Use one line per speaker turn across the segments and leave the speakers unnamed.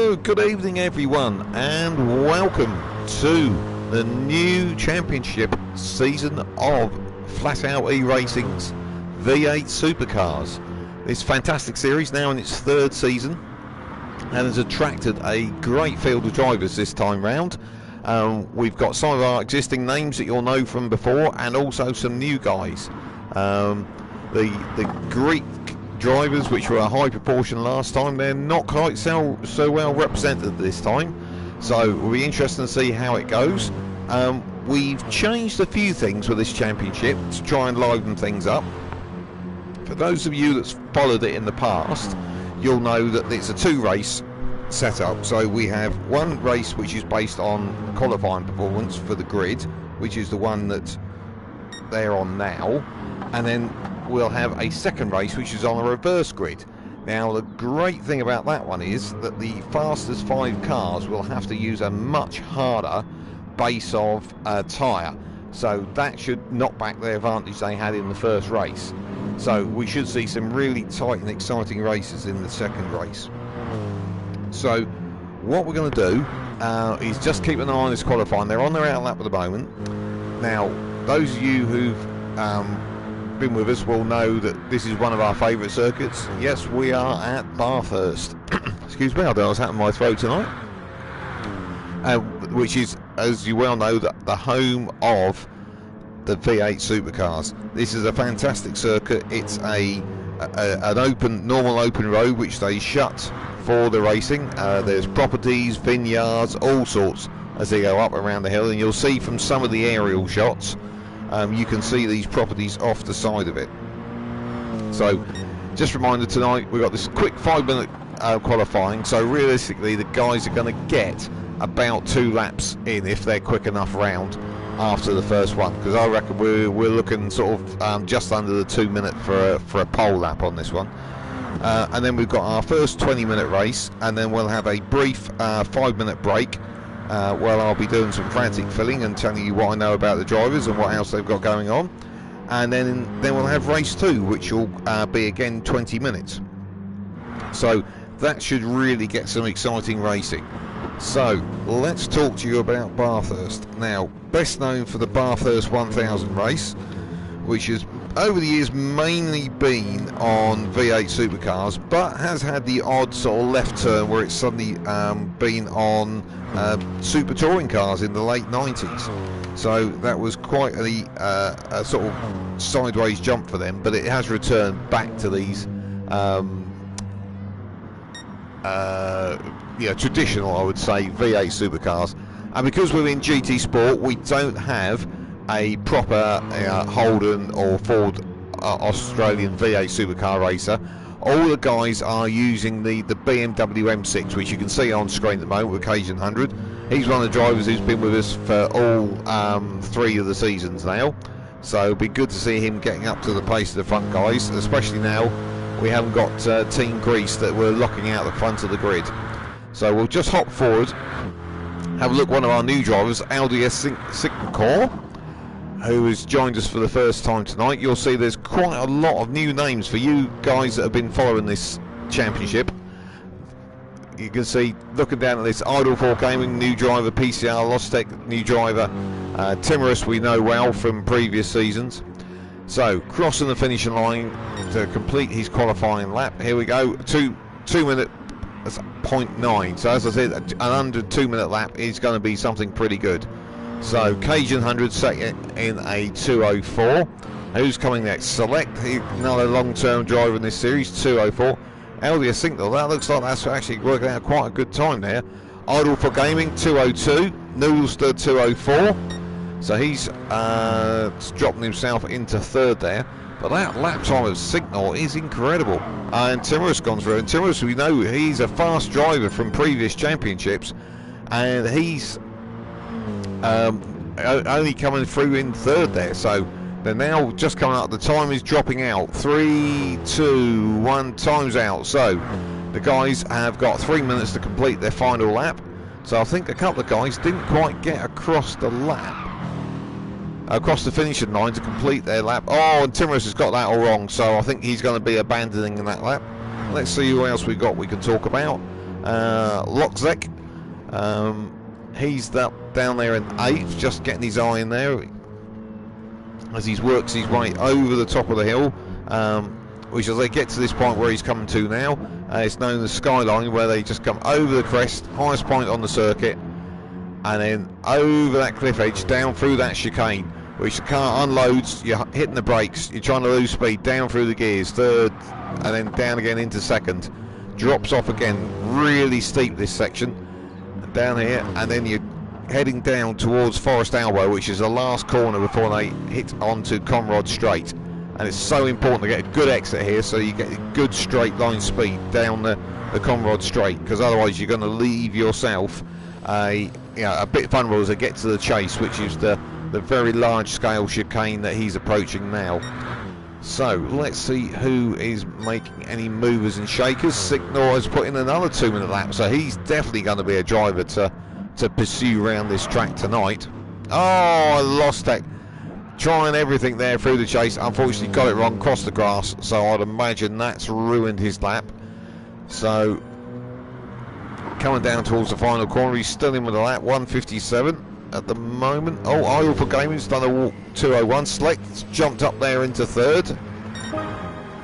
Hello, good evening everyone, and welcome to the new championship season of Flat Out E-Racing's V8 Supercars. This fantastic series now in its third season and has attracted a great field of drivers this time round. We've got some of our existing names that you'll know from before, and also some new guys. The Greek drivers, which were a high proportion last time, they're not quite so well represented this time, so we'll be interested to see how it goes. We've changed a few things with this championship to try and liven things up. For those of you that's followed it in the past, you'll know that it's a two-race setup. So we have one race which is based on qualifying performance for the grid, which is the one that they're on now, and then we'll have a second race which is on a reverse grid. Now the great thing about that one is that the fastest 5 cars will have to use a much harder base of tyre, so that should knock back the advantage they had in the first race. So we should see some really tight and exciting races in the second race. So what we're going to do is just keep an eye on this qualifying. They're on their outlap at the moment. Now those of you who've been with us will know that this is one of our favourite circuits. Yes, we are at Bathurst. Excuse me, I don't know what's happened to my throat tonight. Which is, as you well know, the home of the V8 Supercars. This is a fantastic circuit. It's an normal open road which they shut for the racing. There's properties, vineyards, all sorts as they go up around the hill, and you'll see from some of the aerial shots, you can see these properties off the side of it. So just a reminder, tonight we've got this quick 5-minute qualifying, so realistically the guys are going to get about 2 laps in if they're quick enough round after the first one, because I reckon we're looking sort of just under the 2 minute for a pole lap on this one. And then we've got our first 20-minute race, and then we'll have a brief 5-minute break where I'll be doing some frantic filling and telling you what I know about the drivers and what else they've got going on. And then we'll have race 2, which will be again 20 minutes. So that should really get some exciting racing. So let's talk to you about Bathurst. Now, best known for the Bathurst 1000 race, which has over the years mainly been on V8 Supercars, but has had the odd sort of left turn where it's suddenly been on Super Touring cars in the late 90s. So that was quite a sort of sideways jump for them, but it has returned back to these traditional, I would say, V8 Supercars. And because we're in GT Sport, we don't have a proper Holden or Ford Australian V8 Supercar racer. All the guys are using the BMW M6, which you can see on screen at the moment with Cajun 100. He's one of the drivers who's been with us for all 3 of the seasons now, so it'll be good to see him getting up to the pace of the front guys, especially now we haven't got Team Greece that we're locking out the front of the grid. So we'll just hop forward, have a look at one of our new drivers, Audi S6 who has joined us for the first time tonight. You'll see there's quite a lot of new names for you guys that have been following this championship. You can see, looking down at this, Idle 4 Gaming, new driver, PCR, Lostec, new driver, Timorous we know well from previous seasons. So, crossing the finishing line to complete his qualifying lap. Here we go, 2 minute, that's 0.9. So as I said, an under 2 minute lap is going to be something pretty good. So Cajun 100 set in a 2:04. Who's coming next? Select, another long-term driver in this series, 2:04. LDS Signal, that looks like that's actually working out quite a good time there. Idle for Gaming, 2:02. Noodlester, 2:04. So he's dropping himself into third there. But that lap time of Signal is incredible. And Timorous gone through. And Timorous, we know he's a fast driver from previous championships, and he's only coming through in third there. So they're now just coming up. The time is dropping out. 3, 2, 1, time's out. So the guys have got 3 minutes to complete their final lap. So I think a couple of guys didn't quite get across the lap, across the finishing line to complete their lap. Oh, and Timorous has got that all wrong, so I think he's going to be abandoning that lap. Let's see who else we got we can talk about. Lockzek, he's down there in 8th, just getting his eye in there as he works his way over the top of the hill, which as they get to this point where he's coming to now, it's known as Skyline, where they just come over the crest, highest point on the circuit, and then over that cliff edge, down through that chicane, which the car unloads, you're hitting the brakes, you're trying to lose speed, down through the gears, 3rd, and then down again into 2nd, drops off again, really steep this section, down here, and then you're heading down towards Forest Elbow, which is the last corner before they hit onto Conrod Straight. And it's so important to get a good exit here so you get a good straight line speed down the Conrod Straight, because otherwise you're going to leave yourself a bit vulnerable as they get to the chase, which is the very large scale chicane that he's approaching now. So let's see who is making any movers and shakers. Signor has put in another 2-minute lap, so he's definitely going to be a driver to pursue around this track tonight. Oh, I lost that. Trying everything there through the chase, unfortunately got it wrong, crossed the grass, so I'd imagine that's ruined his lap. So coming down towards the final corner, he's still in with a lap, 1:57 at the moment. Oh, Idle for Gaming's done a 2:01. Select's jumped up there into 3rd.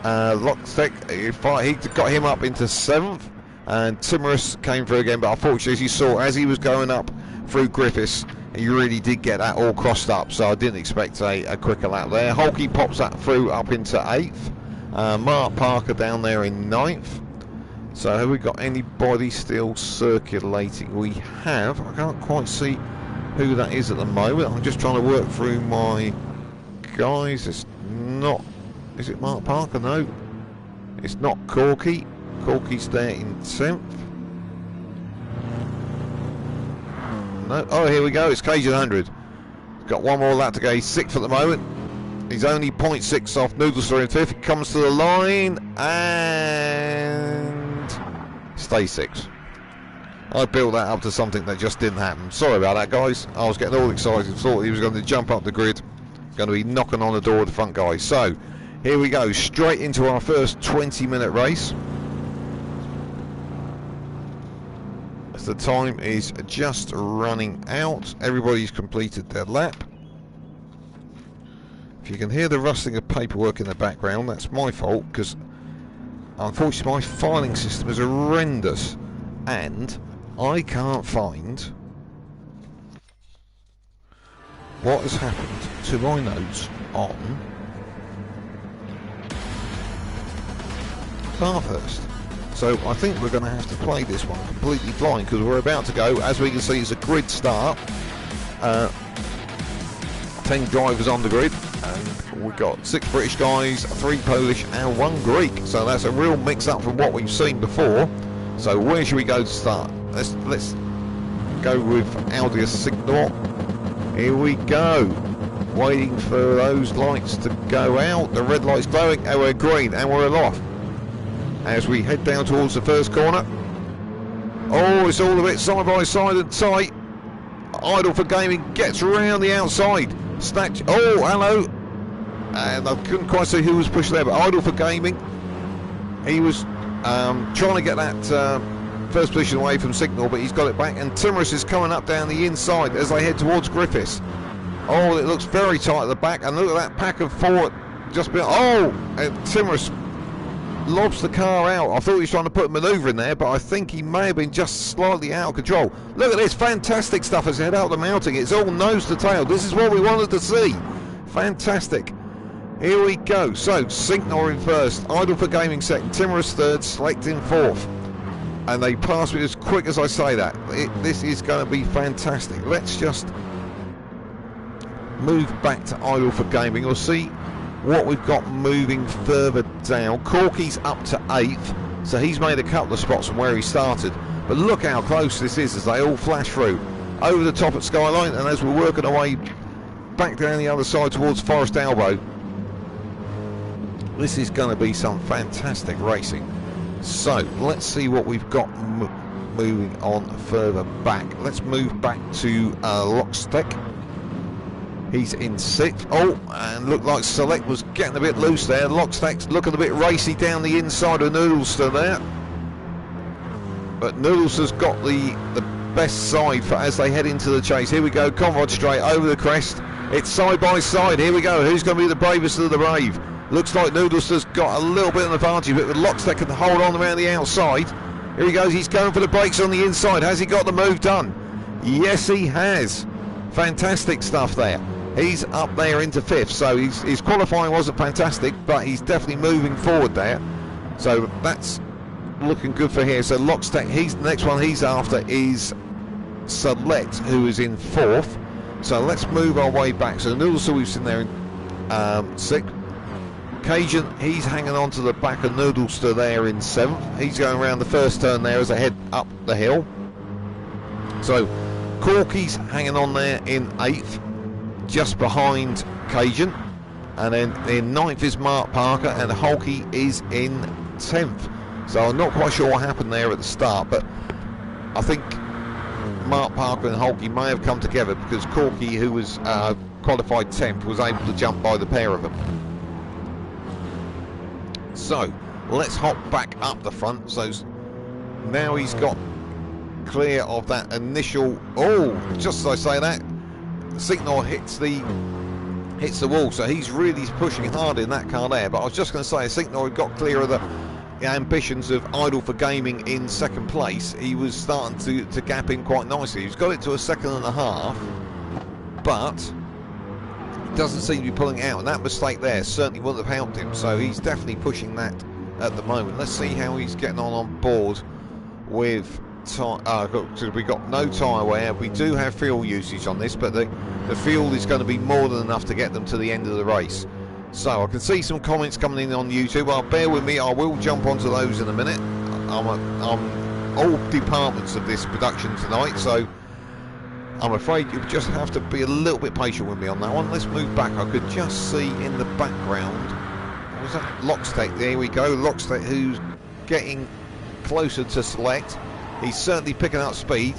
Lockstech, he got him up into 7th, and Timorous came through again, but unfortunately, as you saw, as he was going up through Griffiths, he really did get that all crossed up, so I didn't expect a quicker lap there. Holkey pops that through up into 8th. Mark Parker down there in 9th. So have we got anybody still circulating? We have. I can't quite see who that is at the moment. I'm just trying to work through my guys. It's not... Is it Mark Parker? No. It's not Corky. Corky's there in 10th. No. Oh, here we go. It's Cajun 100. He's got one more lap to go. He's 6th at the moment. He's only 0.6 off Noodlester in 5th. He comes to the line and stays 6th. I built that up to something that just didn't happen. Sorry about that, guys. I was getting all excited. Thought he was going to jump up the grid. Going to be knocking on the door of the front guys. So, here we go. Straight into our first 20-minute race. The time is just running out. Everybody's completed their lap. If you can hear the rustling of paperwork in the background, that's my fault, because unfortunately my filing system is horrendous and I can't find what has happened to my notes on Bathurst. So I think we're going to have to play this one completely blind, because we're about to go, as we can see, it's a grid start. 10 drivers on the grid, and we've got 6 British guys, 3 Polish and 1 Greek. So that's a real mix-up from what we've seen before. So where should we go to start? Let's go with Audius Signor. Here we go. Waiting for those lights to go out. The red light's glowing, and we're green, and we're aloft. As we head down towards the first corner. Oh, it's all a bit side by side and tight. Idle for Gaming gets around the outside. Snatch. Oh, hello. And I couldn't quite see who was pushed there, but Idle for Gaming. He was trying to get that first position away from Signal, but he's got it back. And Timorous is coming up down the inside as they head towards Griffiths. Oh, it looks very tight at the back. And look at that pack of 4 just behind. Oh, and Timorous lobs the car out. I thought he was trying to put a manoeuvre in there, but I think he may have been just slightly out of control. Look at this fantastic stuff as they head out the mounting. It's all nose to tail. This is what we wanted to see. Fantastic. Here we go. So Signor in first, Idle for Gaming second, Timorous third, Select in fourth. And they pass me as quick as I say that. This is going to be fantastic. Let's just move back to Idle for Gaming. We'll see what we've got moving further down. Corky's up to 8th, so he's made a couple of spots from where he started. But look how close this is as they all flash through over the top at Skyline, and as we're working our way back down the other side towards Forest Elbow. This is going to be some fantastic racing. So let's see what we've got moving on further back. Let's move back to Lockstech. He's in 6th. Oh, and looked like Select was getting a bit loose there. Lockstech's looking a bit racy down the inside of Noodlester there. but Noodles has got the best side for as they head into the chase. Here we go, Conrad straight over the crest. It's side by side. Here we go. Who's going to be the bravest of the brave? Looks like Noodles has got a little bit of an advantage, but Lockstep can hold on around the outside. Here he goes. He's going for the brakes on the inside. Has he got the move done? Yes, he has. Fantastic stuff there. He's up there into 5th, so his qualifying wasn't fantastic, but he's definitely moving forward there. So that's looking good for here. So Lockstep, the next one he's after is Select, who is in 4th. So let's move our way back. So Noodles, we've seen there in 6th. Cajun, he's hanging on to the back of Noodlester there in 7th. He's going around the first turn there as they head up the hill. So Corky's hanging on there in 8th, just behind Cajun. And then in 9th is Mark Parker, and Holkey is in 10th. So I'm not quite sure what happened there at the start, but I think Mark Parker and Holkey may have come together because Corky, who was qualified 10th, was able to jump by the pair of them. So let's hop back up the front. So now he's got clear of that initial. Oh, just as I say that, Signor hits the wall. So he's really pushing hard in that car there. But I was just going to say, Signor had got clear of the ambitions of Idle for Gaming in 2nd place. He was starting to gap in quite nicely. He's got it to a 2.5, but doesn't seem to be pulling out, and that mistake there certainly wouldn't have helped him. So he's definitely pushing that at the moment. Let's see how he's getting on board with so we got no tyre wear. We do have fuel usage on this, but the fuel is going to be more than enough to get them to the end of the race. So I can see some comments coming in on YouTube. Bear with me, I will jump onto those in a minute. I'm all departments of this production tonight, so I'm afraid you just have to be a little bit patient with me on that one. Let's move back. I could just see in the background, what was that? Lockstep. There we go. Lockstep, who's getting closer to Select. He's certainly picking up speed.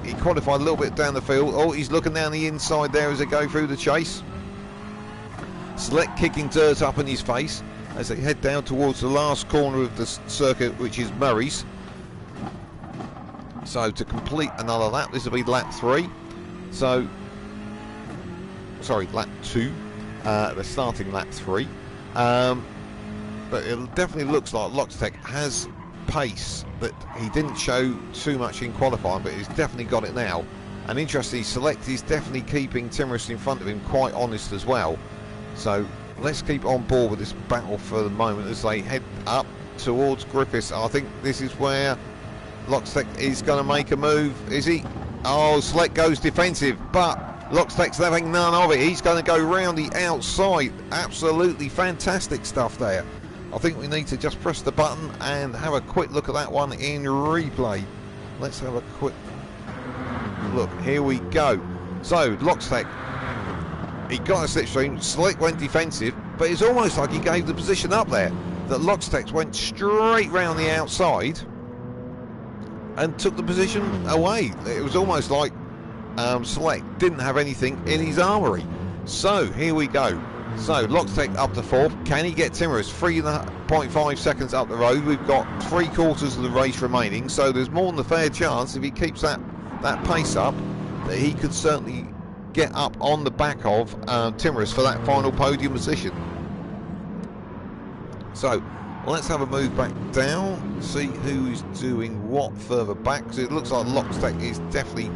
He qualified a little bit down the field. Oh, he's looking down the inside there as they go through the chase. Select kicking dirt up in his face as they head down towards the last corner of the circuit, which is Murray's. So to complete another lap, this will be lap 3. So, sorry, lap 2. They're starting lap 3. But it definitely looks like Lockstep has pace that he didn't show too much in qualifying, but he's definitely got it now. And interestingly, Select is definitely keeping Timorous in front of him quite honest as well. So let's keep on board with this battle for the moment as they head up towards Griffiths. I think this is where Lockstep is going to make a move, is he? Oh, Select goes defensive, but Lockstep's having none of it. He's going to go round the outside. Absolutely fantastic stuff there. I think we need to just press the button and have a quick look at that one in replay. Let's have a quick look. Here we go. So Lockstep, he got a slipstream. Select went defensive, but it's almost like he gave the position up there. That Lockstep went straight round the outside and took the position away. It was almost like Select didn't have anything in his armoury. So here we go. So Lockstep up to 4th. Can he get Timorous? 3.5 seconds up the road. We've got 3/4 of the race remaining, so there's more than a fair chance if he keeps that pace up that he could certainly get up on the back of Timorous for that final podium position. So let's have a move back down, see who's doing what further back, because it looks like Lockstep is definitely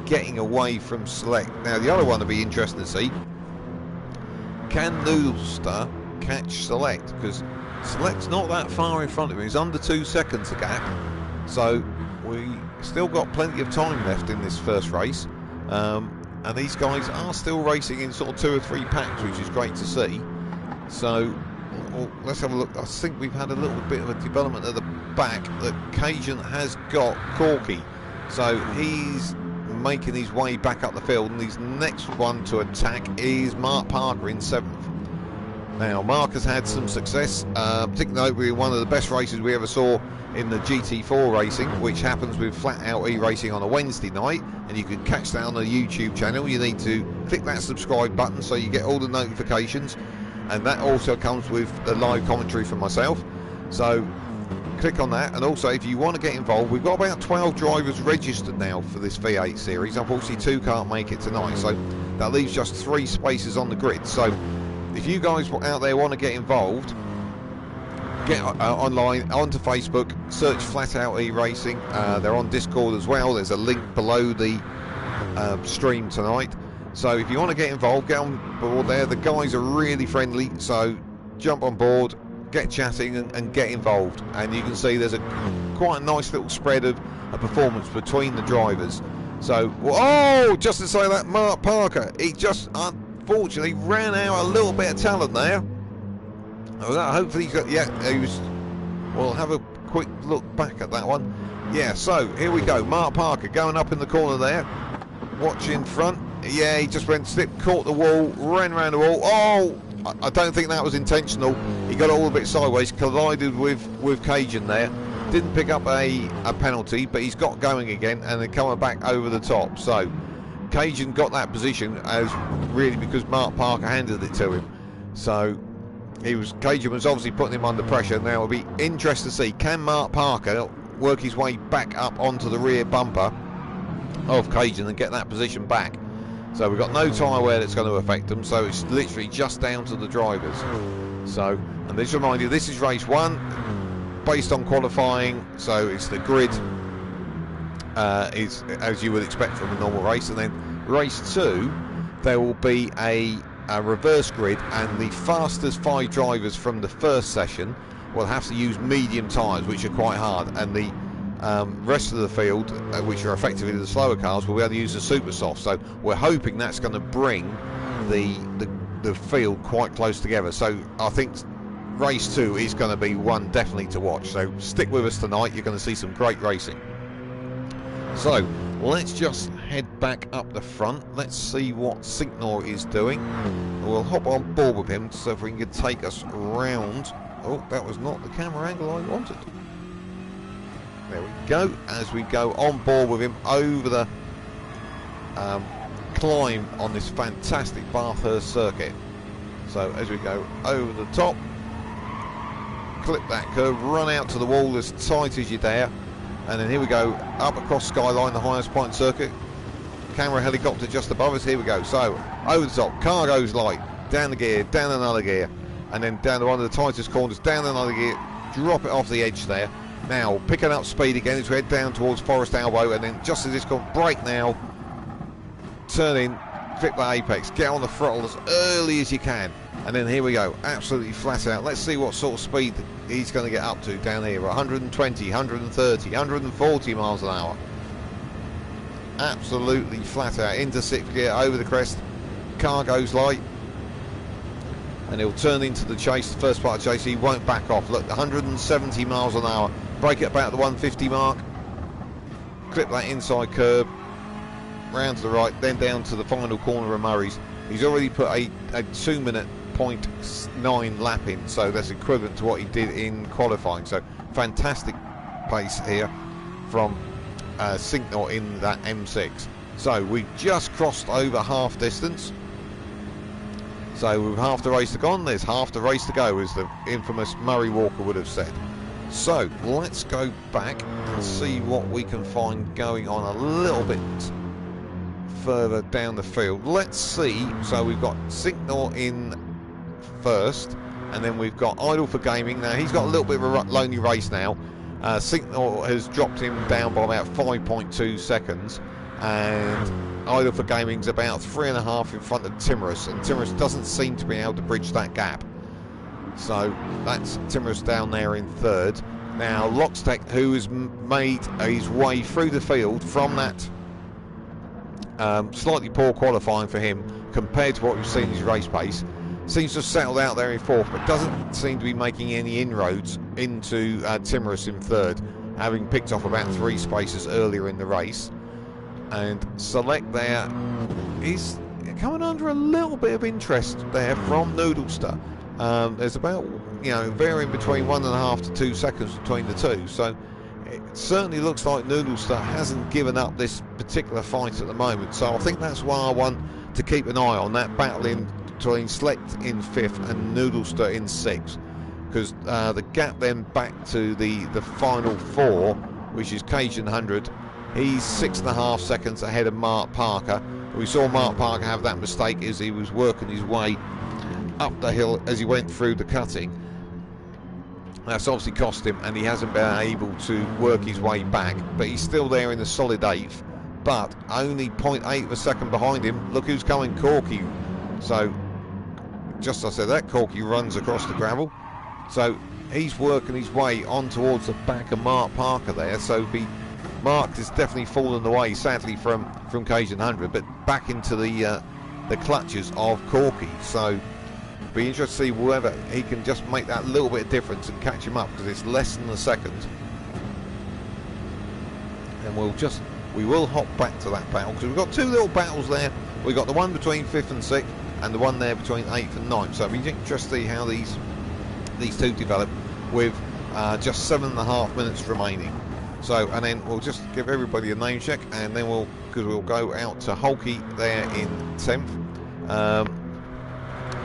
getting away from Select. Now the other one to be interesting to see, can Noodlester catch Select, because Select's not that far in front of him. He's under 2 seconds a gap, so we still got plenty of time left in this first race, and these guys are still racing in sort of 2 or 3 packs, which is great to see. So well, let's have a look. I think we've had a little bit of a development at the back that Cajun has got Corky, so he's making his way back up the field, and his next one to attack is Mark Parker in 7th. Now Mark has had some success, particularly one of the best races we ever saw in the GT4 racing, which happens with Flat Out E-Racing on a Wednesday night, and you can catch that on the YouTube channel. You need to click that subscribe button so you get all the notifications, and that also comes with the live commentary from myself. So click on that. And also, if you want to get involved, we've got about 12 drivers registered now for this V8 series. Unfortunately, 2 can't make it tonight, so that leaves just 3 spaces on the grid. So if you guys out there want to get involved, get online onto Facebook, search Flat Out E-Racing. They're on Discord as well. There's a link below the stream tonight. So if you want to get involved, get on board there. The guys are really friendly, so jump on board, get chatting and get involved. And you can see there's quite a nice little spread of performance between the drivers. So, oh, just to say that, Mark Parker, he just unfortunately ran out a little bit of talent there. Hopefully he's got, yeah, we'll have a quick look back at that one. Yeah, so here we go. Mark Parker going up in the corner there. Watch in front. Yeah, he just went slip, caught the wall, ran around the wall. Oh, I don't think that was intentional. He got it all a bit sideways, collided with Cajun there. Didn't pick up a penalty, but he's got going again and then coming back over the top. So Cajun got that position as really because Mark Parker handed it to him. So Cajun was obviously putting him under pressure. Now it'll be interesting to see, can Mark Parker work his way back up onto the rear bumper of Cajun and get that position back. So we've got no tyre wear that's going to affect them, so it's literally just down to the drivers. So, and just remind you, this is race 1 based on qualifying, so it's the grid is as you would expect from a normal race. And then race 2 there will be a reverse grid, and the fastest 5 drivers from the first session will have to use medium tyres, which are quite hard, and the rest of the field, which are effectively the slower cars, will be able to use the super soft. So we're hoping that's going to bring the field quite close together. So I think race 2 is going to be one definitely to watch. So stick with us tonight. You're going to see some great racing. So let's just head back up the front. Let's see what Signor is doing. We'll hop on board with him so if we can take us around. Oh, that was not the camera angle I wanted. There we go, as we go on board with him over the climb on this fantastic Bathurst circuit. So as we go over the top, clip that curve, run out to the wall as tight as you dare, and then here we go, up across Skyline, the highest point circuit. Camera helicopter just above us, here we go. So, over the top, car goes light, down the gear, down another gear, and then down to one of the tightest corners, down another gear, drop it off the edge there. Now picking up speed again as we head down towards Forest Elbow, and then just as it's gone, brake now, turn in, clip that apex, get on the throttle as early as you can, and then here we go, absolutely flat out. Let's see what sort of speed he's going to get up to down here. 120, 130, 140 miles an hour. Absolutely flat out into 6th gear, over the crest, car goes light, and he'll turn into the chase, the first part of the chase. He won't back off. Look, 170 miles an hour, brake at about the 150 mark, clip that inside curb, round to the right, then down to the final corner of Murray's. He's already put a 2-minute 0.9 lap in, so that's equivalent to what he did in qualifying. So fantastic pace here from Signor in that M6. So we've just crossed over half distance. So with half the race to go, there's half the race to go, as the infamous Murray Walker would have said. So let's go back and see what we can find going on a little bit further down the field. Let's see. So we've got Signor in first, and then we've got Idle for Gaming. Now he's got a little bit of a lonely race now. Signor has dropped him down by about 5.2 seconds, and Idle for Gaming's about 3.5 in front of Timorous, and Timorous doesn't seem to be able to bridge that gap. So that's Timorous down there in third. Now Lockstech, who has made his way through the field from that slightly poor qualifying for him compared to what we've seen in his race pace, seems to have settled out there in fourth, but doesn't seem to be making any inroads into Timorous in third, having picked off about 3 spaces earlier in the race. And Select there is coming under a little bit of interest there from Noodlester. There's about, varying between 1.5 to 2 seconds between the two, so it certainly looks like Noodlester hasn't given up this particular fight at the moment. So I think that's why I want to keep an eye on that battle in between Select in 5th and Noodlester in 6th, because the gap then back to the final 4, which is Cajun 100, he's 6.5 seconds ahead of Mark Parker. We saw Mark Parker have that mistake as he was working his way up the hill as he went through the cutting. That's obviously cost him, and he hasn't been able to work his way back, but he's still there in the solid 8th, but only 0.8 of a second behind him. Look who's coming, Corky. So just as I said, that Corky runs across the gravel, so he's working his way on towards the back of Mark Parker there. So Mark has definitely fallen away, sadly, from Cajun 100, but back into the clutches of Corky. So be interested to see whether he can just make that little bit of difference and catch him up, because it's less than a second. And we will hop back to that battle, because we've got 2 little battles there. We've got the one between 5th and 6th, and the one there between 8th and 9th. So it'll be interesting to see how these 2 develop with just 7.5 minutes remaining. So, and then we'll just give everybody a name check, and then we'll go out to Holkey there in 10th.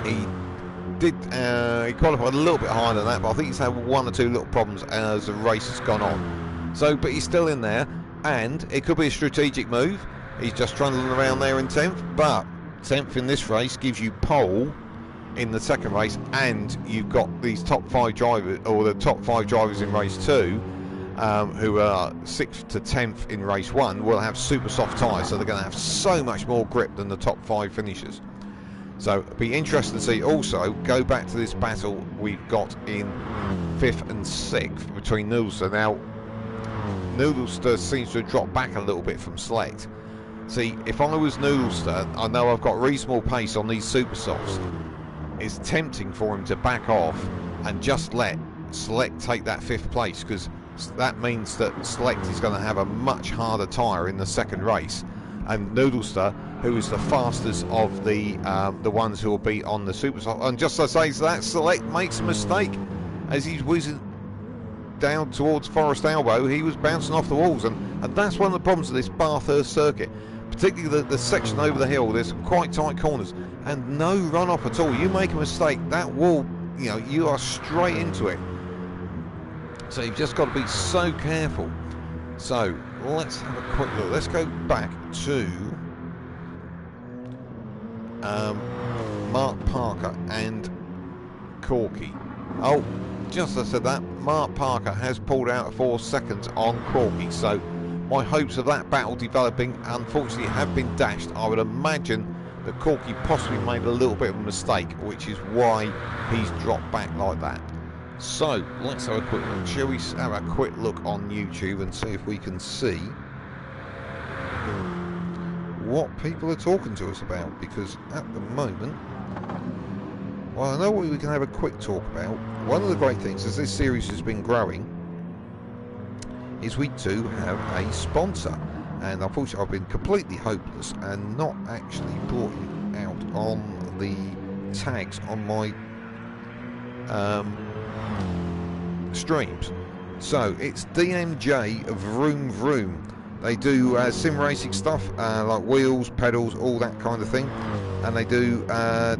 He qualified a little bit higher than that, but I think he's had 1 or 2 little problems as the race has gone on. So, but he's still in there, and it could be a strategic move. He's just trundling around there in 10th, but 10th in this race gives you pole in the second race, and you've got these top 5 drivers, or the top 5 drivers in race 2, who are 6th to 10th in race 1, will have super soft tyres, so they're going to have so much more grip than the top 5 finishers. So it'll be interesting to see. Also, go back to this battle we've got in 5th and 6th between Noodlester. Now, Noodlester seems to have dropped back a little bit from Select. See, if I was Noodlester, I know I've got reasonable pace on these super softs. It's tempting for him to back off and just let Select take that 5th place, because that means that Select is going to have a much harder tyre in the second race, and Noodlester, who is the fastest of the ones who will be on the super soft, and just as I say, so that Select makes a mistake as he's whizzing down towards Forest Elbow. He was bouncing off the walls, and that's one of the problems of this Bathurst circuit, particularly the section over the hill. There's some quite tight corners and no run off at all. You make a mistake, that wall, you are straight into it. So you've just got to be so careful. So let's have a quick look. Let's go back to Mark Parker and Corky. Oh, just as I said that, Mark Parker has pulled out 4 seconds on Corky. So my hopes of that battle developing, unfortunately, have been dashed. I would imagine that Corky possibly made a little bit of a mistake, which is why he's dropped back like that. So let's have a quick look. Shall we have a quick look on YouTube and see if we can see what people are talking to us about? Because at the moment, well, I know what we can have a quick talk about. One of the great things as this series has been growing is we do have a sponsor, and unfortunately I've been completely hopeless and not actually brought it out on the tags on my streams. So it's DMJ Vroom Vroom. They do sim racing stuff, like wheels, pedals, all that kind of thing, and they do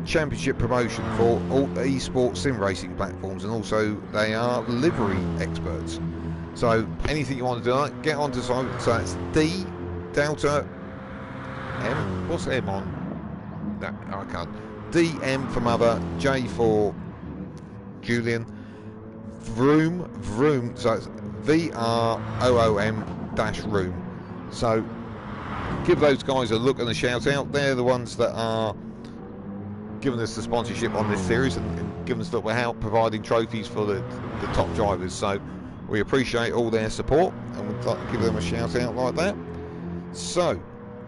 championship promotion for all esports sim racing platforms, and also they are livery experts. So anything you want to do, get onto site. So it's D Delta M. What's M on? No, I can't. DM for mother, J for Julian, Vroom Vroom. So it's VROOM dash room. So give those guys a look and a shout out. They're the ones that are giving us the sponsorship on this series and giving us a little help providing trophies for the top drivers. So we appreciate all their support, and we'd like to give them a shout out like that. So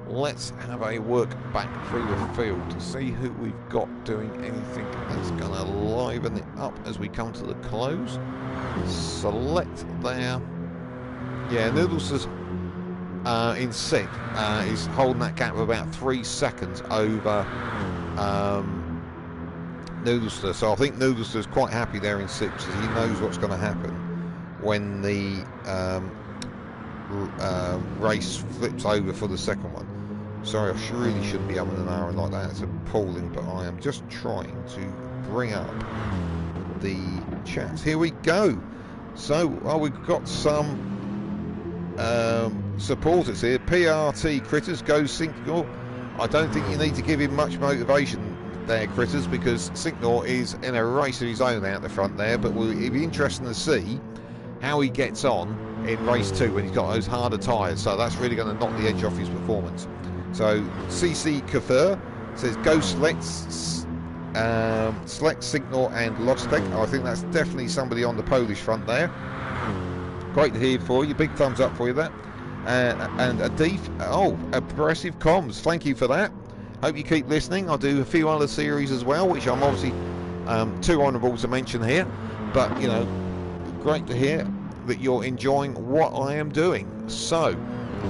let's have a work back through the field to see who we've got doing anything that's going to liven it up as we come to the close. Select there. Yeah, Noodles is in 6th, is holding that gap of about 3 seconds over Noodlester. So I think Noodlester's quite happy there in 6th, because he knows what's going to happen when the race flips over for the second one. Sorry, I really shouldn't be umming and ahhing like that. It's appalling, but I am just trying to bring up the chat. Here we go. So, we've got some supporters here. PRT Critters, go Signal. I don't think you need to give him much motivation there, Critters, because Signal is in a race of his own out the front there, but it'll be interesting to see how he gets on in race 2 when he's got those harder tyres. So that's really going to knock the edge off his performance. So CC Kafur says go select Signal and Lostec. I think that's definitely somebody on the Polish front there. Great to hear for you. Big thumbs up for you there. And Adif, Progressive Comms, thank you for that. Hope you keep listening. I'll do a few other series as well, which I'm obviously too honourable to mention here. But, you know, great to hear that you're enjoying what I am doing. So,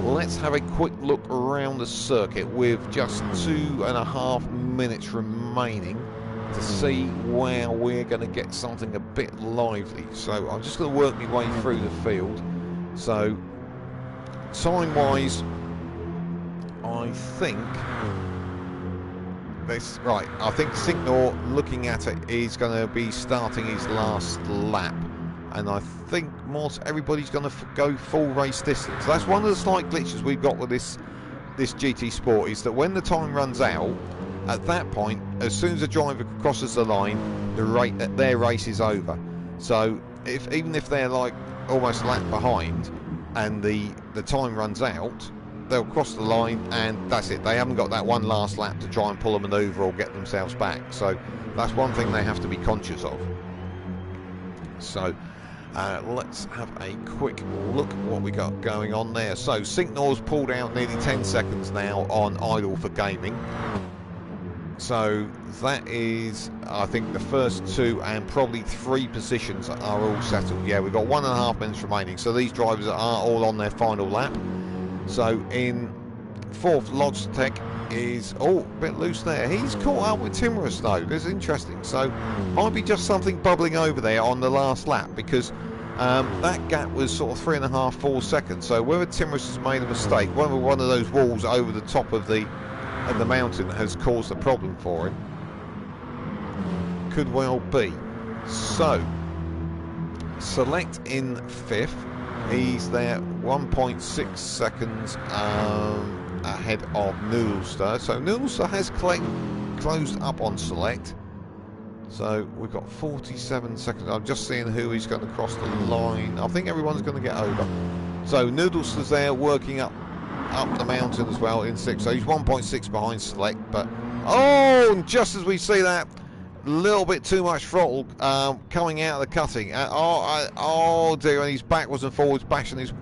let's have a quick look around the circuit with just 2.5 minutes remaining to see where we're going to get something a bit lively. So, I'm just going to work my way through the field. So, time-wise, I think this I think Signal, looking at it, is going to be starting his last lap, and I think everybody's going to go full race distance. That's one of the slight glitches we've got with this GT Sport, is that when the time runs out, at that point, as soon as the driver crosses the line, their race is over. So even if they're like almost a lap behind and the time runs out, they'll cross the line and that's it. They haven't got that one last lap to try and pull a manoeuvre or get themselves back. So that's one thing they have to be conscious of. So let's have a quick look at what we got going on there. So Signal's pulled out nearly 10 seconds now on idle for gaming. So that is, I think, the first 2 and probably 3 positions are all settled. Yeah, we've got 1.5 minutes remaining. So these drivers are all on their final lap. So in 4th, Logitech is a bit loose there. He's caught up with Timorous though. This is interesting. So might be just something bubbling over there on the last lap, because that gap was sort of 3.5-4 seconds. So whether Timorous has made a mistake, whether one of those walls over the top of the mountain has caused a problem for him, could well be. So Select in 5th. He's there 1.6 seconds ahead of Noodlester. So Noodlester has closed up on Select. So we've got 47 seconds. I'm just seeing who is going to cross the line. I think everyone's going to get over. So Noodlester's there working up the mountain as well in 6th. So he's 1.6 behind Select. But just as we see that, a little bit too much throttle coming out of the cutting. Oh dear, and he's backwards and forwards bashing his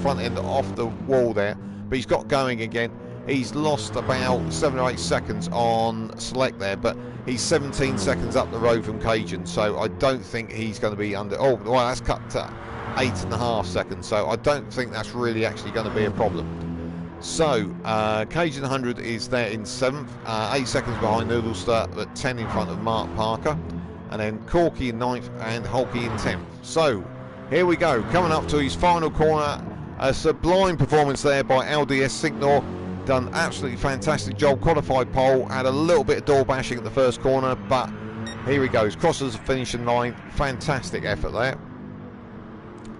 front end off the wall there. But he's got going again. He's lost about 7 or 8 seconds on Select there, but he's 17 seconds up the road from Cajun, so I don't think he's going to be under. Oh, well, that's cut to 8.5 seconds, so I don't think that's really actually going to be a problem. So Cajun 100 is there in 7th, 8 seconds behind Noodlester, but 10 in front of Mark Parker, and then Corky in 9th and Holky in 10th. So here we go, coming up to his final corner. A sublime performance there by LDS Signal. Done absolutely fantastic job. Qualified pole, had a little bit of door bashing at the first corner, but here he goes, crosses the finishing line. Fantastic effort there.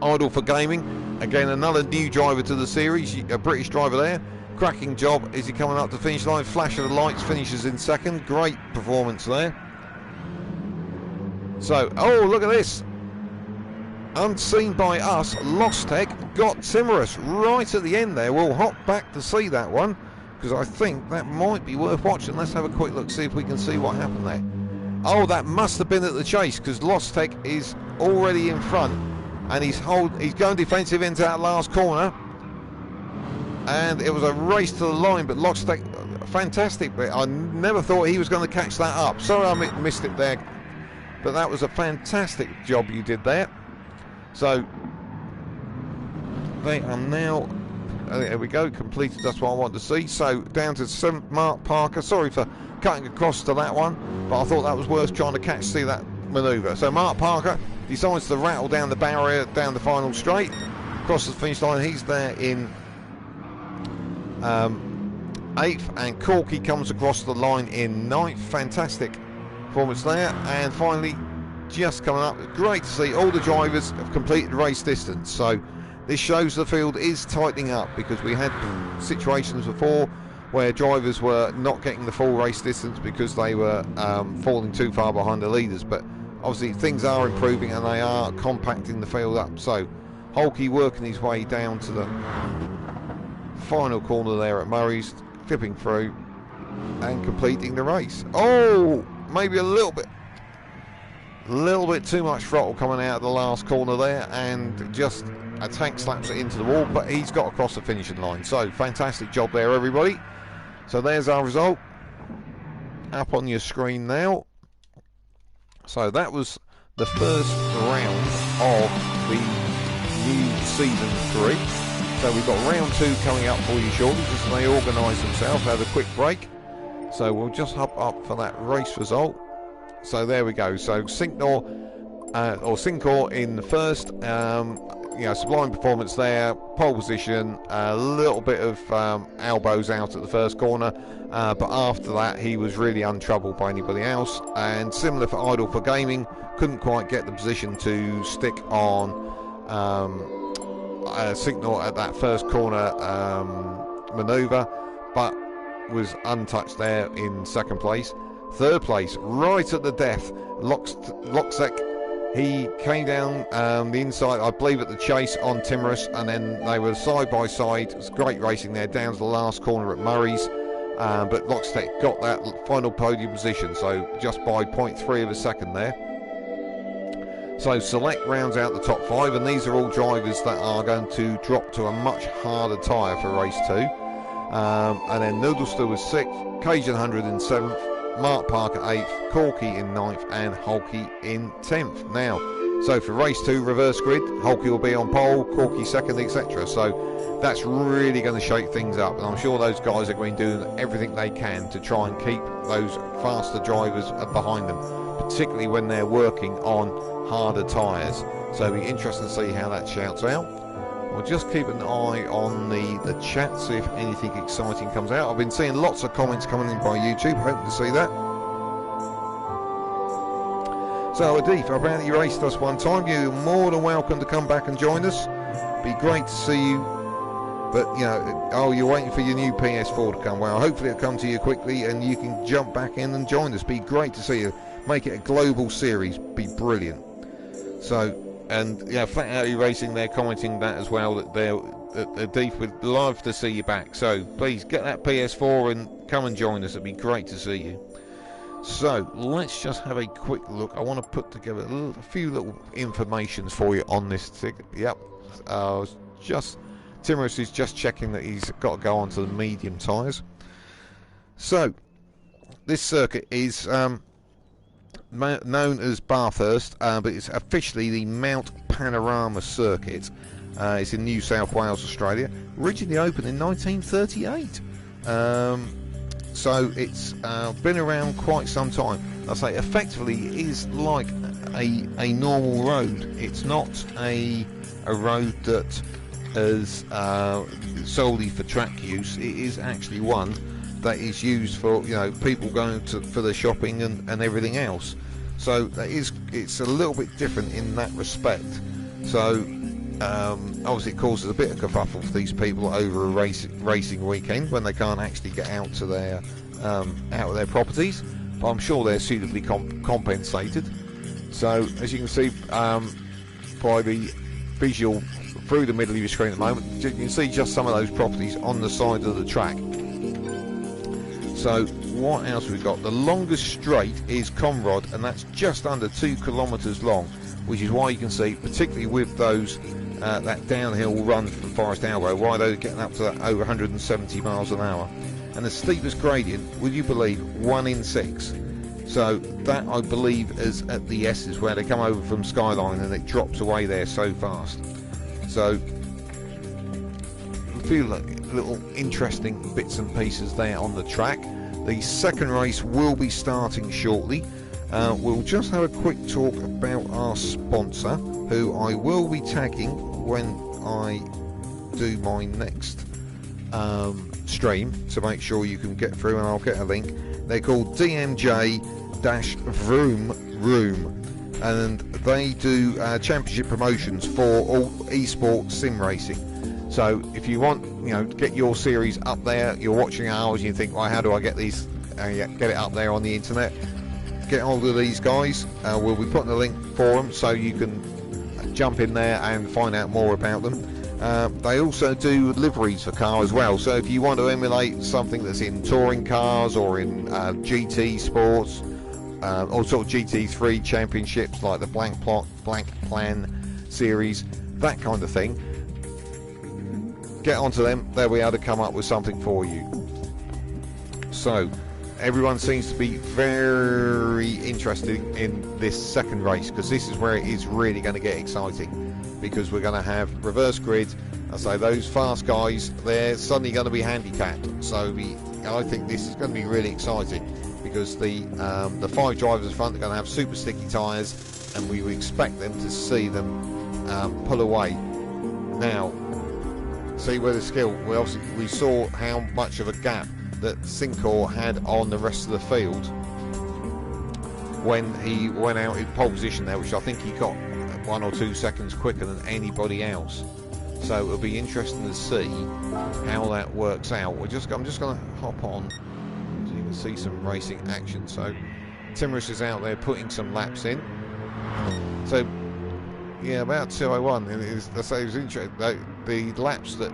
Idle for Gaming, again another new driver to the series, a British driver there. Cracking job. Is he coming up to the finish line? Flash of the lights, finishes in 2nd. Great performance there. So, look at this. Unseen by us, Lostec got Timorous right at the end there. We'll hop back to see that one, because I think that might be worth watching. Let's have a quick look, see if we can see what happened there. Oh, that must have been at the chase, because Lostec is already in front, and he's going defensive into that last corner, and it was a race to the line. But Lostec, fantastic, but I never thought he was going to catch that up. Sorry I missed it there, but that was a fantastic job you did there. So they are now, there we go, completed. That's what I want to see. So down to 7th, Mark Parker. Sorry for cutting across to that one, but I thought that was worth trying to see that manoeuvre. So Mark Parker decides to rattle down the barrier, down the final straight, across the finish line. He's there in 8th, and Corky comes across the line in 9th. Fantastic performance there. And finally, just coming up. Great to see all the drivers have completed race distance. So this shows the field is tightening up, because we had situations before where drivers were not getting the full race distance because they were falling too far behind the leaders. But obviously things are improving and they are compacting the field up. So Holke working his way down to the final corner there at Murray's, clipping through and completing the race. Oh, maybe a little bit too much throttle coming out of the last corner there, and just a tank slaps it into the wall, but he's got across the finishing line. So fantastic job there, everybody. So there's our result up on your screen now. So that was the first round of the new Season 3. So we've got round 2 coming up for you shortly, just as they organise themselves, have a quick break. So we'll just hop up for that race result. So there we go. So Sincor in the first, sublime performance there, pole position, a little bit of elbows out at the first corner, but after that he was really untroubled by anybody else. And similar for Idle for Gaming, couldn't quite get the position to stick on Signal at that first corner manoeuvre, but was untouched there in second place. Third place, right at the death, Loxek. He came down the inside, I believe, at the chase on Timorous, and then they were side by side. It was great racing there down to the last corner at Murray's, but Loxtek got that final podium position, so just by 0.3 of a second there. So Select rounds out the top 5, and these are all drivers that are going to drop to a much harder tyre for race 2. And then Noodlester was 6th, Cajun 100 in 7th, Mark Parker 8th, Corky in 9th, and Holke in 10th. Now, so for race 2, reverse grid, Holke will be on pole, Corky second, etc. So that's really going to shake things up, and I'm sure those guys are going to do everything they can to try and keep those faster drivers behind them, particularly when they're working on harder tyres. So it'll be interesting to see how that shouts out. We'll just keep an eye on the chat, see if anything exciting comes out. I've been seeing lots of comments coming in by YouTube, hoping to see that. So Adif, I'm glad that you raced us one time. You're more than welcome to come back and join us. Be great to see you. But, you know, oh, you're waiting for your new PS4 to come. Well, hopefully it'll come to you quickly and you can jump back in and join us. Be great to see you. Make it a global series. Be brilliant. So, and yeah, Flat Out Racing, they're commenting that as well, that Deep would love to see you back. So please get that PS4 and come and join us. It'd be great to see you. So let's just have a quick look. I want to put together a few little informations for you on this ticket. Yep, Timorous is just checking that he's got to go on to the medium tyres. So this circuit is known as Bathurst, but it's officially the Mount Panorama circuit. It's in New South Wales, Australia. Originally opened in 1938. So it's been around quite some time. I say effectively it is like a normal road. It's not a road that is solely for track use. It is actually one that is used for, you know, people going for the shopping and everything else. So it's a little bit different in that respect. So obviously it causes a bit of kerfuffle for these people over a racing weekend when they can't actually get out to their out of their properties, but I'm sure they're suitably compensated. So as you can see by the visual through the middle of your screen at the moment, you can see just some of those properties on the side of the track. So what else we've got? The longest straight is Conrod, and that's just under 2 kilometres long, which is why you can see, particularly with those that downhill run from Forest Elbow, why they're getting up to that over 170 miles an hour. And the steepest gradient, would you believe, 1 in 6. So that, I believe, is at the S's where they come over from Skyline and it drops away there so fast. So a few little interesting bits and pieces there on the track. The second race will be starting shortly. We'll just have a quick talk about our sponsor, who I will be tagging when I do my next stream, to make sure you can get through, and I'll get a link. They're called DMJ-Vroom Room, and they do championship promotions for all esports sim racing. So if you want, you know, to get your series up there, you're watching ours, and you think, well, how do I get these, get it up there on the internet? Get hold of these guys. We'll be putting a link for them, so you can jump in there and find out more about them. They also do liveries for cars as well, so if you want to emulate something that's in touring cars or in GT sports, all sort of GT3 championships like the Blank Plan series, that kind of thing, get onto them. They'll be able to come up with something for you. So everyone seems to be very interested in this second race, because this is where it is really going to get exciting, because we're going to have reverse grid. I say those fast guys, they're suddenly going to be handicapped. So I think this is going to be really exciting, because the 5 drivers in front are going to have super sticky tyres, and we would expect them to see them pull away. Now, see where the skill. We saw how much of a gap that Sincor had on the rest of the field when he went out in pole position there, which I think he got 1 or 2 seconds quicker than anybody else. So it'll be interesting to see how that works out. I'm just going to hop on so you can see some racing action. So Timorous is out there putting some laps in. So yeah, about 2:01. It was interesting. The laps that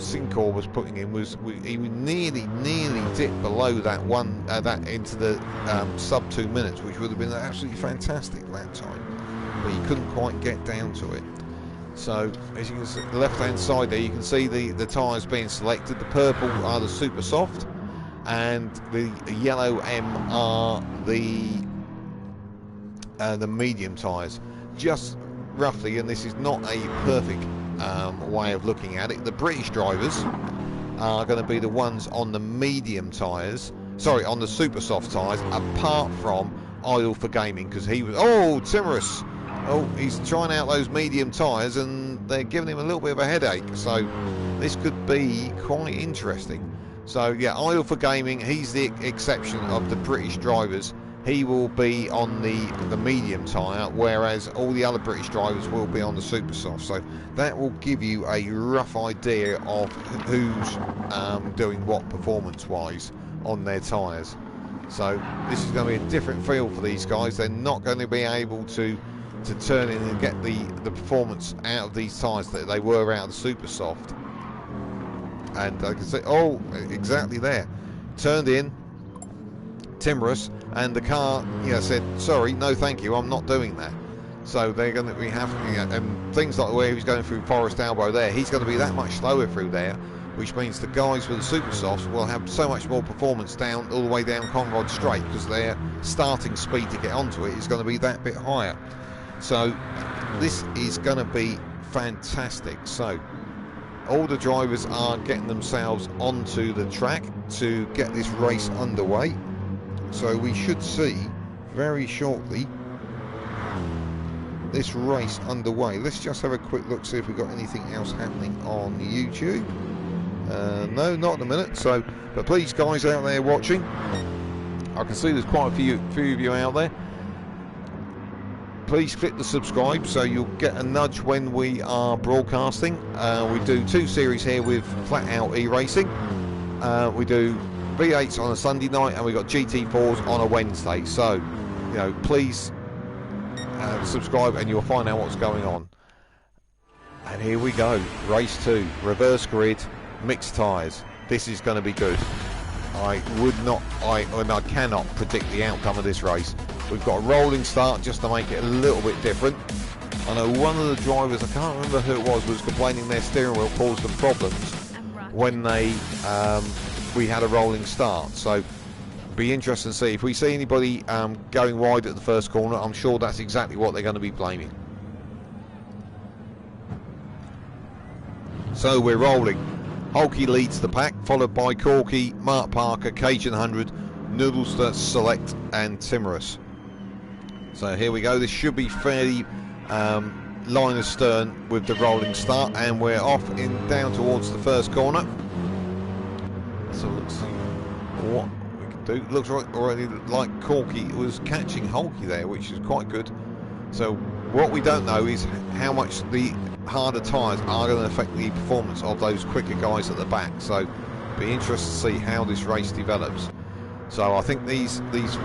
Sincor was putting in he would nearly dipped below that one that into the sub 2 minutes, which would have been an absolutely fantastic lap time, but he couldn't quite get down to it. So as you can see, the left hand side there, you can see the tyres being selected. The purple are the super soft, and the yellow M are the medium tyres. Just roughly, and this is not a perfect way of looking at it, the British drivers are going to be the ones on the medium tyres, sorry, on the super soft tyres, apart from Idle for Gaming, because he was, Timorous, he's trying out those medium tyres and they're giving him a little bit of a headache, so this could be quite interesting. So yeah, Idle for Gaming, he's the exception of the British drivers. He will be on the medium tyre, whereas all the other British drivers will be on the super soft. So that will give you a rough idea of who's doing what performance-wise on their tyres. So this is going to be a different feel for these guys. They're not going to be able to turn in and get the performance out of these tyres that they were out of the super soft. And I can see, exactly there, turned in, Timorous, and the car, said, sorry, no thank you, I'm not doing that. So they're going to be having, and things like the way he was going through Forest Elbow there, he's going to be that much slower through there, which means the guys with the super softs will have so much more performance down all the way down Conrod Straight, because their starting speed to get onto it is going to be that bit higher. So this is going to be fantastic. So all the drivers are getting themselves onto the track to get this race underway. So we should see very shortly this race underway. Let's just have a quick look, see if we've got anything else happening on YouTube. No, not in a minute. So, but please, guys out there watching, I can see there's quite a few of you out there. Please click the subscribe so you'll get a nudge when we are broadcasting. We do 2 series here with Flat Out E-Racing. We do V8s on a Sunday night, and we got GT4s on a Wednesday. So, please subscribe and you'll find out what's going on. And here we go, race 2, reverse grid, mixed tyres. This is going to be good. I cannot predict the outcome of this race. We've got a rolling start just to make it a little bit different. I know one of the drivers, I can't remember who it was complaining their steering wheel caused them problems when we had a rolling start. So be interesting to see. If we see anybody going wide at the first corner, I'm sure that's exactly what they're going to be blaming. So we're rolling. Hulky leads the pack, followed by Corky, Mark Parker, Cajun 100, Noodlester, Select and Timorous. So here we go. This should be fairly line astern with the rolling start, and we're off down towards the first corner. So let's see what we can do. Looks already like Corky was catching Hulky there, which is quite good. So what we don't know is how much the harder tyres are going to affect the performance of those quicker guys at the back. So be interested to see how this race develops. So I think these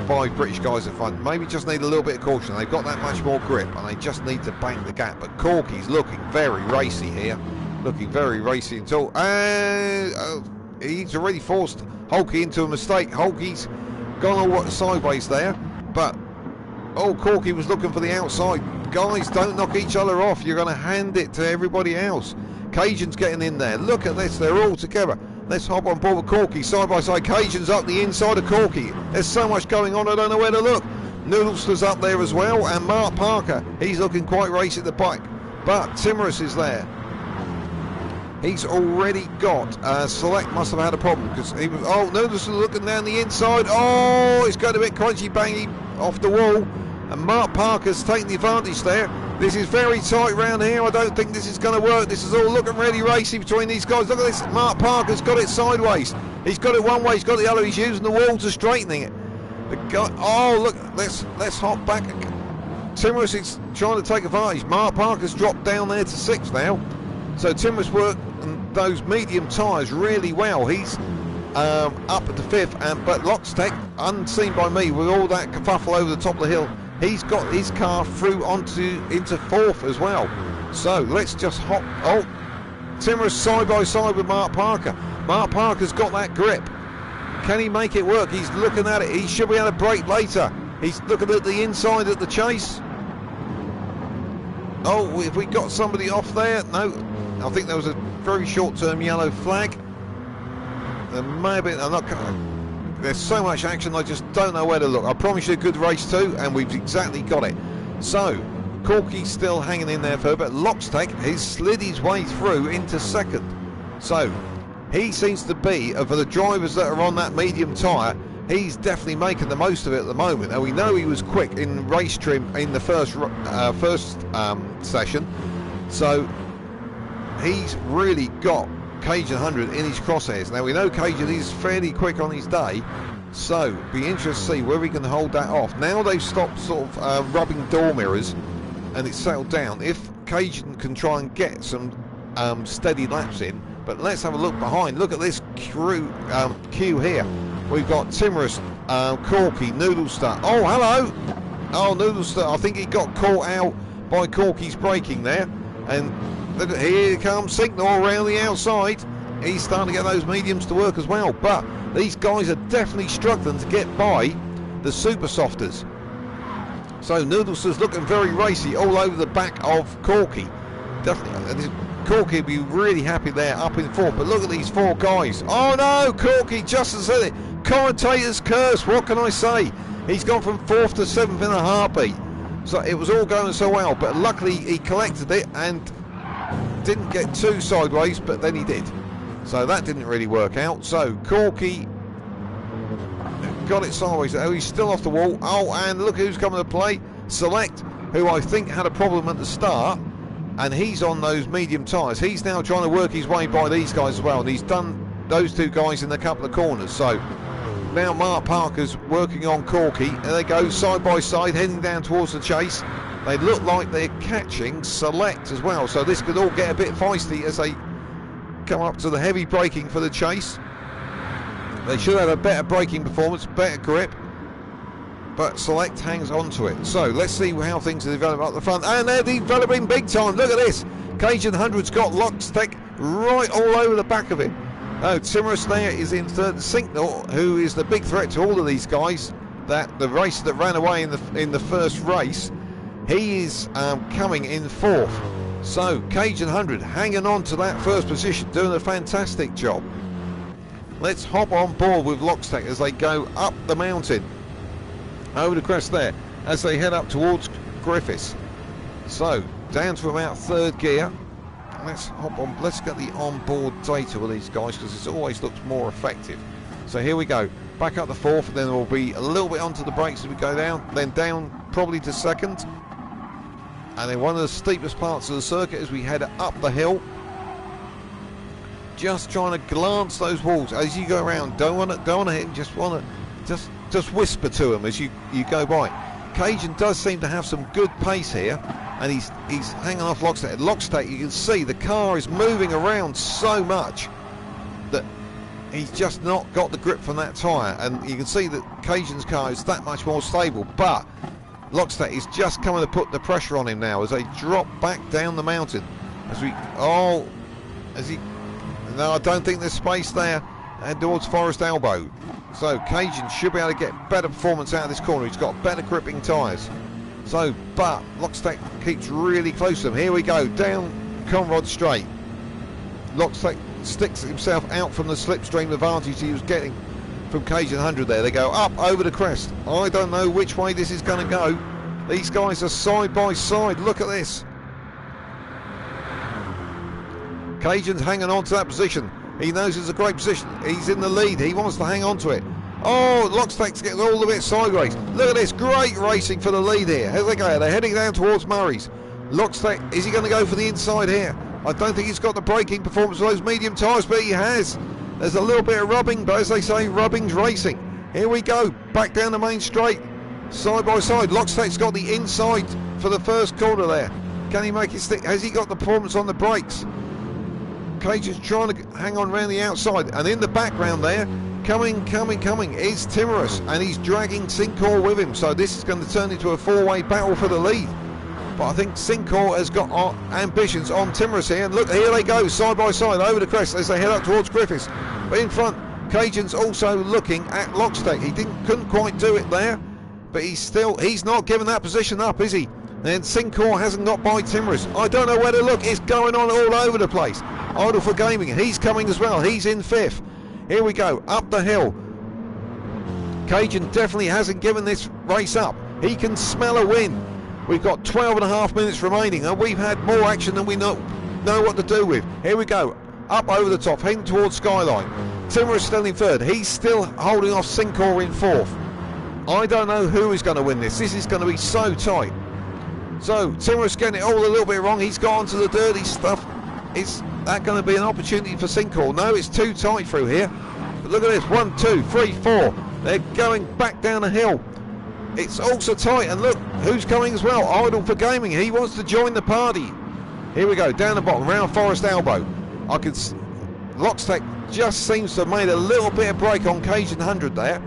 5 British guys at front maybe just need a little bit of caution. They've got that much more grip and they just need to bang the gap. But Corky's looking very racy here. Looking very racy until he's already forced Hulky into a mistake. Hulky's gone all sideways there. But Corky was looking for the outside. Guys, don't knock each other off. You're going to hand it to everybody else. Cajun's getting in there. Look at this. They're all together. Let's hop on board with Corky. Side by side. Cajun's up the inside of Corky. There's so much going on. I don't know where to look. Noodlester's up there as well. And Mark Parker. He's looking quite racy at the bike. But Timorous is there. He's already got Select must have had a problem because he was. Noodlester's looking down the inside. It's going a bit crunchy bangy off the wall. And Mark Parker's taking the advantage there. This is very tight round here. I don't think this is going to work. This is all looking really racy between these guys. Look at this. Mark Parker's got it sideways. He's got it one way. He's got the other. He's using the wall to straightening it. The guy. Look. Let's hop back. Timorous is trying to take advantage. Mark Parker's dropped down there to 6th now. So Timorous worked those medium tyres really well. He's up at the 5th, but Lockstech, unseen by me, with all that kerfuffle over the top of the hill, he's got his car through into 4th as well. So let's just hop. Timorous side by side with Mark Parker. Mark Parker's got that grip. Can he make it work? He's looking at it. He should be able to brake later. He's looking at the inside at the chase. Have we got somebody off there? No. I think there was a very short-term yellow flag. There may have been. There's so much action, I just don't know where to look. I promise you a good race too, and we've exactly got it. So, Corky's still hanging in there for a bit. Lockstech has slid his way through into 2nd. So, he seems to be, for the drivers that are on that medium tyre, he's definitely making the most of it at the moment. And we know he was quick in race trim in the first session. So, he's really got Cajun 100 in his crosshairs. Now we know Cajun is fairly quick on his day, so be interested to see whether he can hold that off. Now they've stopped sort of rubbing door mirrors and it's settled down. If Cajun can try and get some steady laps in, but let's have a look behind. Look at this queue here. We've got Timorous, Corky, Noodlestar. Hello! Noodlestar, I think he got caught out by Corky's braking there, and here comes Signal around the outside. He's starting to get those mediums to work as well. But these guys are definitely struggling to get by the super softers. So Noodles's looking very racy all over the back of Corky. Definitely. Corky would be really happy there up in 4th. But look at these 4 guys. Oh no, Corky just as said it. Commentator's curse. What can I say? He's gone from 4th to 7th in a heartbeat. So it was all going so well. But luckily he collected it and didn't get too sideways, but then he did. So that didn't really work out. So Corky got it sideways. He's still off the wall. And look who's coming to play. Select, who I think had a problem at the start, and he's on those medium tyres. He's now trying to work his way by these guys as well, and he's done those 2 guys in a couple of corners. So now Mark Parker's working on Corky, and they go side by side, heading down towards the chase. They look like they're catching Select as well, so this could all get a bit feisty as they come up to the heavy braking for the chase. They should have a better braking performance, better grip, but Select hangs on to it. So let's see how things are developing up the front, and they're developing big time. Look at this. Cajun 100's got Lockstech right all over the back of it. Timorous there is in 3rd. Signal, who is the big threat to all of these guys, that the race that ran away in the first race, he is coming in 4th. So Cajun 100 hanging on to that 1st position, doing a fantastic job. Let's hop on board with Lockstech as they go up the mountain, over the crest there, as they head up towards Griffiths. So down to about 3rd gear. Let's hop on. Let's get the onboard data with these guys because it always looks more effective. So here we go. Back up the 4th, and then we'll be a little bit onto the brakes as we go down. Then down probably to 2nd. And then one of the steepest parts of the circuit as we head up the hill. Just trying to glance those walls as you go around. Don't want to hit. Just want to just whisper to him as you go by. Cajun does seem to have some good pace here, and he's hanging off Lockstep. Lockstep, you can see the car is moving around so much that he's just not got the grip from that tyre, and you can see that Cajun's car is that much more stable, but Lockstep is just coming to put the pressure on him now as they drop back down the mountain. No, I don't think there's space there, and towards Forest Elbow. So Cajun should be able to get better performance out of this corner. He's got better gripping tyres. So, but Lockstep keeps really close to him. Here we go, down Conrod Straight. Lockstep sticks himself out from the slipstream advantage he was getting from Cajun 100 there. They go up over the crest. I don't know which way this is going to go. These guys are side by side. Look at this. Cajun's hanging on to that position. He knows it's a great position. He's in the lead. He wants to hang on to it. Oh, Lockstep's getting all the bit sideways. Look at this. Great racing for the lead here. Here they go. They're heading down towards Murray's. Lockstep, is he going to go for the inside here? I don't think he's got the braking performance of those medium tyres, but he has. There's a little bit of rubbing, but as they say, rubbing's racing. Here we go. Back down the main straight. Side by side. Lockstep's got the inside for the first corner there. Can he make it stick? Has he got the performance on the brakes? Cajun's trying to hang on around the outside, and in the background there, coming is Timorous, and he's dragging Sincor with him, so this is going to turn into a four-way battle for the lead. But I think Sincor has got ambitions on Timorous here, and look, here they go, side by side, over the crest as they head up towards Griffiths. But in front, Cajun's also looking at Lockstep. He couldn't quite do it there, but he's not giving that position up, is he? And Sincor hasn't got by Timorous. I don't know where to look, it's going on all over the place. Idle for Gaming, he's coming as well, he's in fifth. Here we go, up the hill. Cajun definitely hasn't given this race up. He can smell a win. We've got 12.5 minutes remaining, and we've had more action than we know what to do with. Here we go, up over the top, heading towards Skyline. Timorous still in third. He's still holding off Sincor in fourth. I don't know who is going to win this. This is going to be so tight. So Timorous getting it all a little bit wrong. He's got onto the dirty stuff. Is that going to be an opportunity for Sincor? No, it's too tight through here. But look at this, 1, 2, 3, 4. They're going back down the hill. It's also tight, and look who's coming as well. Idle for Gaming. He wants to join the party. Here we go, down the bottom, round Forest Elbow. Lockstep just seems to have made a little bit of break on Cajun 100 there,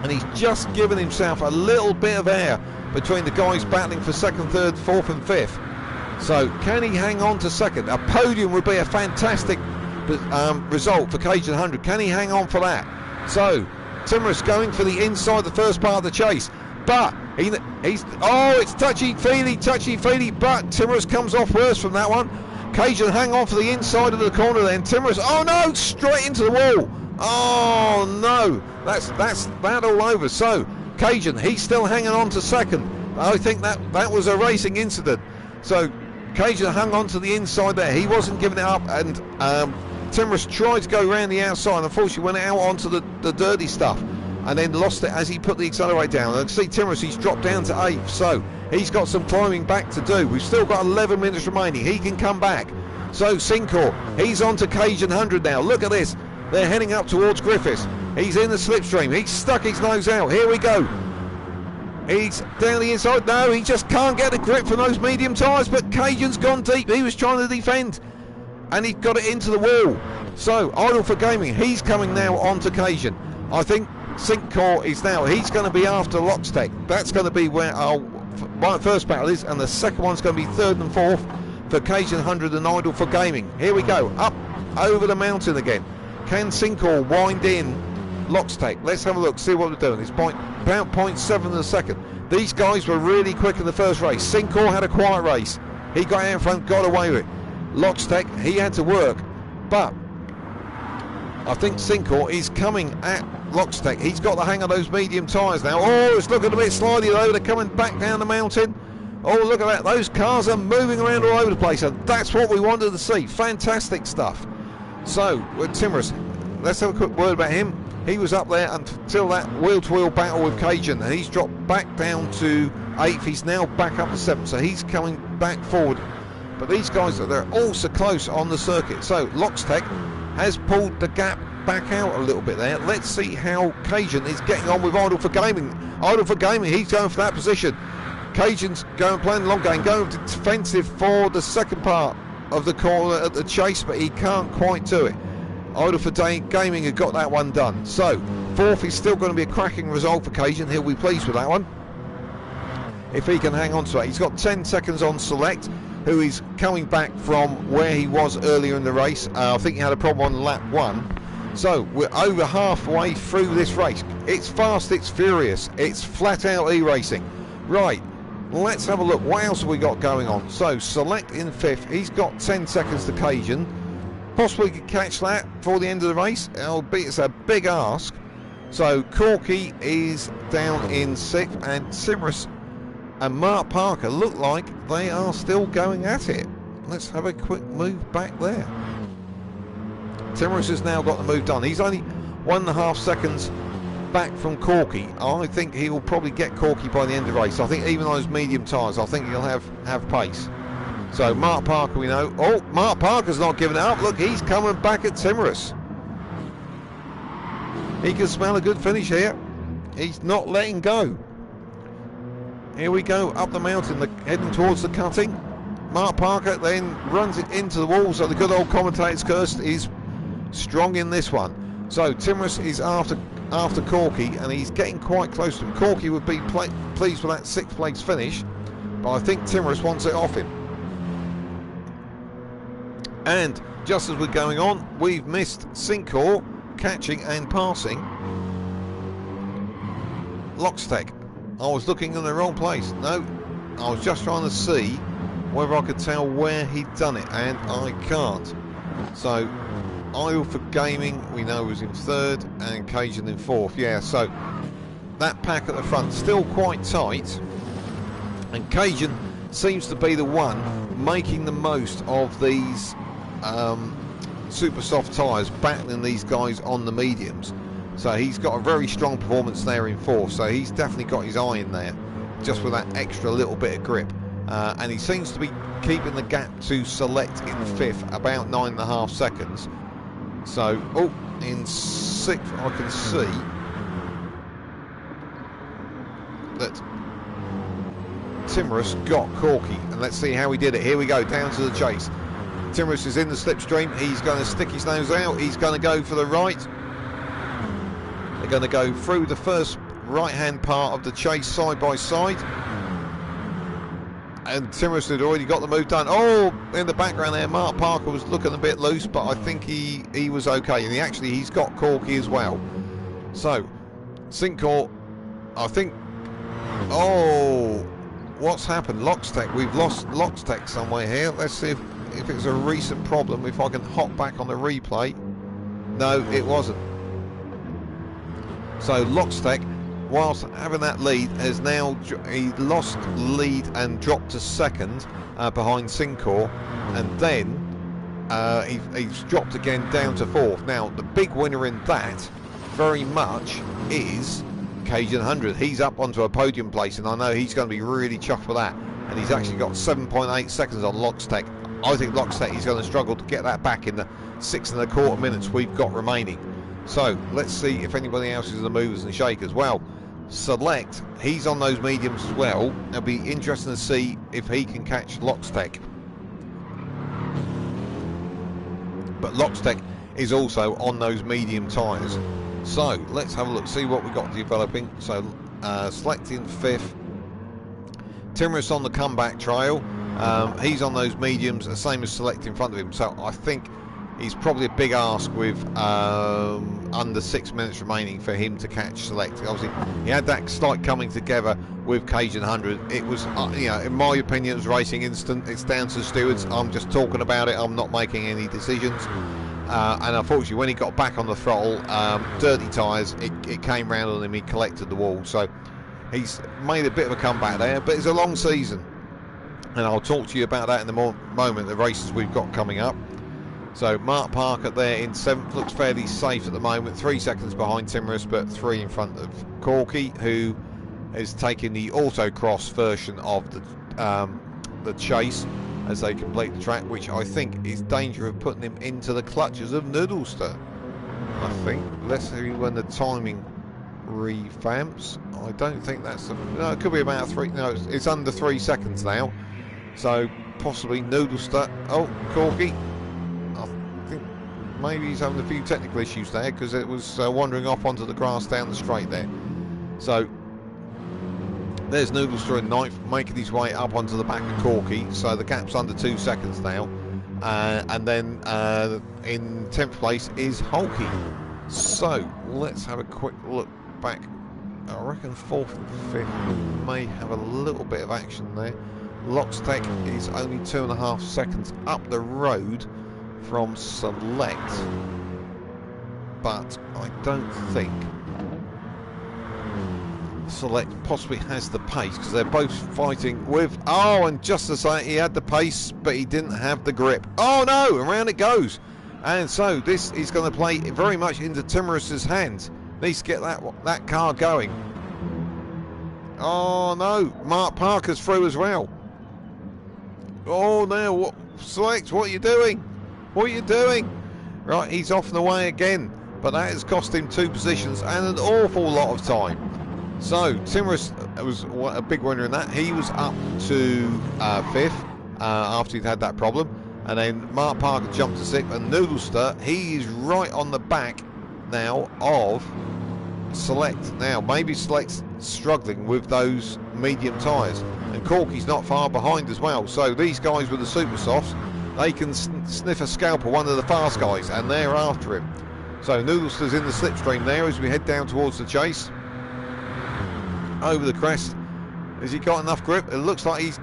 and he's just given himself a little bit of air between the guys battling for second, third, fourth and fifth. So can he hang on to second? A podium would be a fantastic result for Cajun 100. Can he hang on for that? So Timorous going for the inside, the first part of the chase, but it's touchy-feely, but Timorous comes off worse from that one. Cajun hang on for the inside of the corner then. Timorous, oh no, straight into the wall. Oh no, that's that all over. So Cajun, he's still hanging on to second. I think that was a racing incident. So Cajun hung on to the inside there. He wasn't giving it up, and Timorous tried to go around the outside, and unfortunately went out onto the dirty stuff and then lost it as he put the accelerator down. And see Timorous, he's dropped down to 8th, so he's got some climbing back to do. We've still got 11 minutes remaining. He can come back. So Sincor, he's on to Cajun 100 now. Look at this. They're heading up towards Griffiths. He's in the slipstream. He's stuck his nose out. Here we go. He's down the inside. No, he just can't get a grip from those medium tyres, but Cajun's gone deep. He was trying to defend, and he got it into the wall. So Idle for Gaming, he's coming now on to Cajun. I think Sincor is now, he's going to be after Lockstep. That's going to be where our first battle is, and the second one's going to be third and fourth for Cajun 100 and Idle for Gaming. Here we go, up over the mountain again. Can Sincor wind in Lockstep? Let's have a look, see what we're doing. It's about 0.7 a second. These guys were really quick in the first race. Sincor had a quiet race. He got out in front, got away with it. Lockstep, he had to work, but I think Sincor is coming at Lockstep. He's got the hang of those medium tyres now. Oh, it's looking a bit slidey though. They're coming back down the mountain. Oh, look at that. Those cars are moving around all over the place, and that's what we wanted to see. Fantastic stuff. So, with Timorous, let's have a quick word about him. He was up there until that wheel-to-wheel battle with Cajun, and he's dropped back down to 8th. He's now back up to 7th, so he's coming back forward. But these guys, they're all so close on the circuit. So Lockstep has pulled the gap back out a little bit there. Let's see how Cajun is getting on with Idle for Gaming. Idle for Gaming, he's going for that position. Cajun's going playing the long game, going defensive for the second part of the corner at the chase, but he can't quite do it. Idle for Gaming had got that one done. So, fourth is still going to be a cracking result for Cajun. He'll be pleased with that one, if he can hang on to it. He's got 10 seconds on Select, who is coming back from where he was earlier in the race. I think he had a problem on lap 1. So we're over halfway through this race. It's fast, it's furious, it's flat out e-racing. Right, let's have a look. What else have we got going on? So Select in 5th, he's got 10 seconds to Cajun. Possibly could catch that before the end of the race, albeit it's a big ask. So Corky is down in 6th, and Simrus and Mark Parker look like they are still going at it. Let's have a quick move back there. Timorous has now got the move done. He's only 1.5 seconds back from Corky. I think he will probably get Corky by the end of the race. I think even on those medium tyres, I think he'll have pace. So Mark Parker, we know. Oh, Mark Parker's not giving it up. Look, he's coming back at Timorous. He can smell a good finish here. He's not letting go. Here we go, up the mountain, heading towards the cutting. Mark Parker then runs it into the wall, so the good old commentator's curse is strong in this one. So Timorous is after Corky, and he's getting quite close to him. Corky would be pleased with that 6th place finish, but I think Timorous wants it off him. And just as we're going on, we've missed Sincor catching and passing Lockstech. I was looking in the wrong place. No, I was just trying to see whether I could tell where he'd done it, and I can't. So Idle for Gaming, we know, was in 3rd, and Cajun in 4th. Yeah, so that pack at the front still quite tight, and Cajun seems to be the one making the most of these super soft tyres, battling these guys on the mediums. So he's got a very strong performance there in 4th, so he's definitely got his eye in there, just with that extra little bit of grip. And he seems to be keeping the gap to Select in 5th, about 9.5 seconds. So, oh, in 6th I can see that Timorous got Corky, and let's see how he did it. Here we go, down to the chase. Timorous is in the slipstream, he's going to stick his nose out, he's going to go for the right. They're going to go through the first right-hand part of the chase side by side. And Timorous had already got the move done. Oh, in the background there, Mark Parker was looking a bit loose, but I think he was okay. And he's got Corky as well. So, Sincor, I think... Oh, what's happened? Lockstech, we've lost Lockstech somewhere here. Let's see if it's a recent problem, if I can hop back on the replay. No, it wasn't. So Lockstech, whilst having that lead, has now he lost lead and dropped to 2nd behind Sincor, and then he's dropped again down to 4th. Now the big winner in that very much is Cajun 100. He's up onto a podium place, and I know he's going to be really chuffed with that, and he's actually got 7.8 seconds on Lockstech. I think Lockstech is going to struggle to get that back in the 6.25 minutes we've got remaining. So let's see if anybody else is in the movers and shakers. Well, Select, he's on those mediums as well. It'll be interesting to see if he can catch Lockstech. But Lockstech is also on those medium tyres. So let's have a look, see what we've got developing. So Select in 5th. Timorous on the comeback trail. He's on those mediums, the same as Select in front of him. So I think he's probably a big ask with under 6 minutes remaining for him to catch Select. Obviously, he had that slight coming together with Cajun 100. It was, you know, in my opinion, it was racing instant. It's down to the stewards. I'm just talking about it. I'm not making any decisions. And unfortunately, when he got back on the throttle, dirty tyres, it came round on him. He collected the wall. So he's made a bit of a comeback there. But it's a long season, and I'll talk to you about that in the moment. The races we've got coming up. So Mark Parker there in 7th, looks fairly safe at the moment, 3 seconds behind Timorous, but 3 in front of Corky, who is taking the autocross version of the chase as they complete the track, which I think is danger of putting him into the clutches of Noodlester. I think. Let's see when the timing revamps. I don't think that's no, it could be about 3. No, it's under 3 seconds now, so possibly Noodlester. Oh, Corky, I think maybe he's having a few technical issues there, because it was wandering off onto the grass down the straight there. So there's Noodlester in 9th, making his way up onto the back of Corky, so the gap's under 2 seconds now. And then in 10th place is Hulky. So let's have a quick look back. I reckon 4th and 5th may have a little bit of action there. Lockstech is only 2.5 seconds up the road from Select, but I don't think Select possibly has the pace, because they're both fighting with, oh, and just to say, he had the pace but he didn't have the grip. Oh no, around it goes. And so this is going to play very much into Timorous' hands. Needs to get that car going. Oh no, Mark Parker's through as well. Oh no, what, Select, what are you doing? What are you doing? Right, he's off and away again, but that has cost him 2 positions and an awful lot of time. So Timorous was a big winner in that. He was up to 5th after he'd had that problem, and then Mark Parker jumped to 6th, and Noodlester, he is right on the back now of Select. Now maybe Select's struggling with those medium tyres, and Corky's not far behind as well. So these guys with the super softs, they can sniff a scalp of one of the fast guys, and they're after him. So Noodlester's in the slipstream there as we head down towards the chase. Over the crest. Has he got enough grip? It looks like he's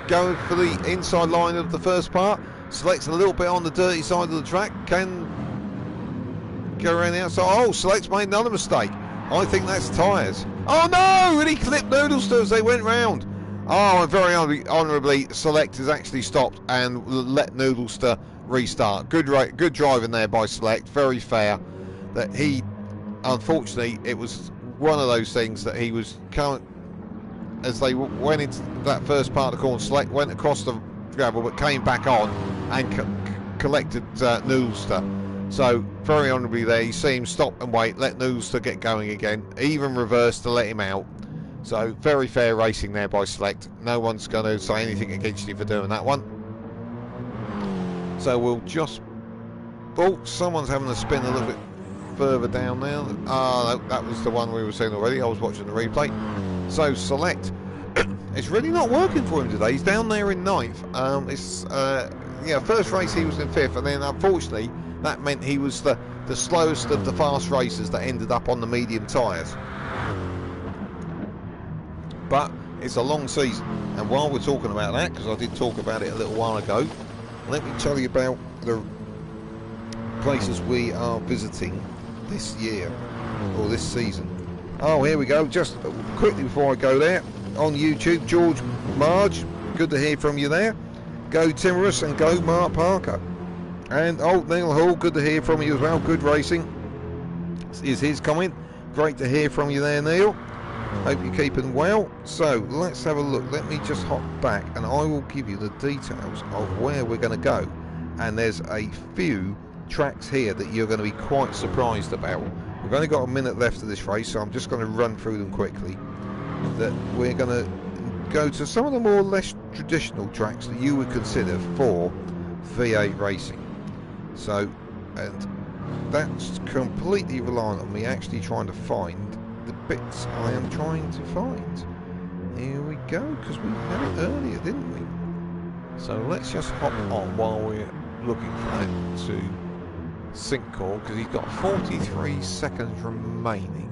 going for the inside line of the first part. Select's a little bit on the dirty side of the track. Can go around the outside. Oh, Select's made another mistake. I think that's tyres. Oh no! And he clipped Noodlester as they went round. Oh, and very honourably, Select has actually stopped and let Noodlester restart. Good driving there by Select. Very fair. That he, unfortunately, it was one of those things that he was coming as they went into that first part of the corner. Select went across the gravel but came back on and collected Noodlester. So very honourably there, you see him stop and wait, let Noodlester get going again, even reverse to let him out. So very fair racing there by Select. No one's going to say anything against you for doing that one. So we'll just, oh, someone's having a spin a little bit further down there. Ah, that was the one we were seeing already. I was watching the replay. So Select, it's really not working for him today. He's down there in 9th. Yeah, first race he was in 5th, and then unfortunately that meant he was the slowest of the fast racers that ended up on the medium tyres. But it's a long season, and while we're talking about that, because I did talk about it a little while ago, let me tell you about the places we are visiting this year, or this season. Oh, here we go. Just quickly before I go there, on YouTube, George Marge, good to hear from you there. Go Timorous and go Mark Parker. And old Neil Hall, good to hear from you as well. Good racing is his comment. Great to hear from you there, Neil. Hope you're keeping well. So let's have a look. Let me just hop back and I will give you the details of where we're going to go. And there's a few tracks here that you're going to be quite surprised about. We've only got a minute left of this race, so I'm just going to run through them quickly. That we're going to go to some of the more less traditional tracks that you would consider for V8 racing. So, and that's completely reliant on me actually trying to find the bits I am trying to find. Here we go, because we had it earlier, didn't we? So let's just hop on while we're looking for it to Sync-Core, because he's got 43 seconds remaining,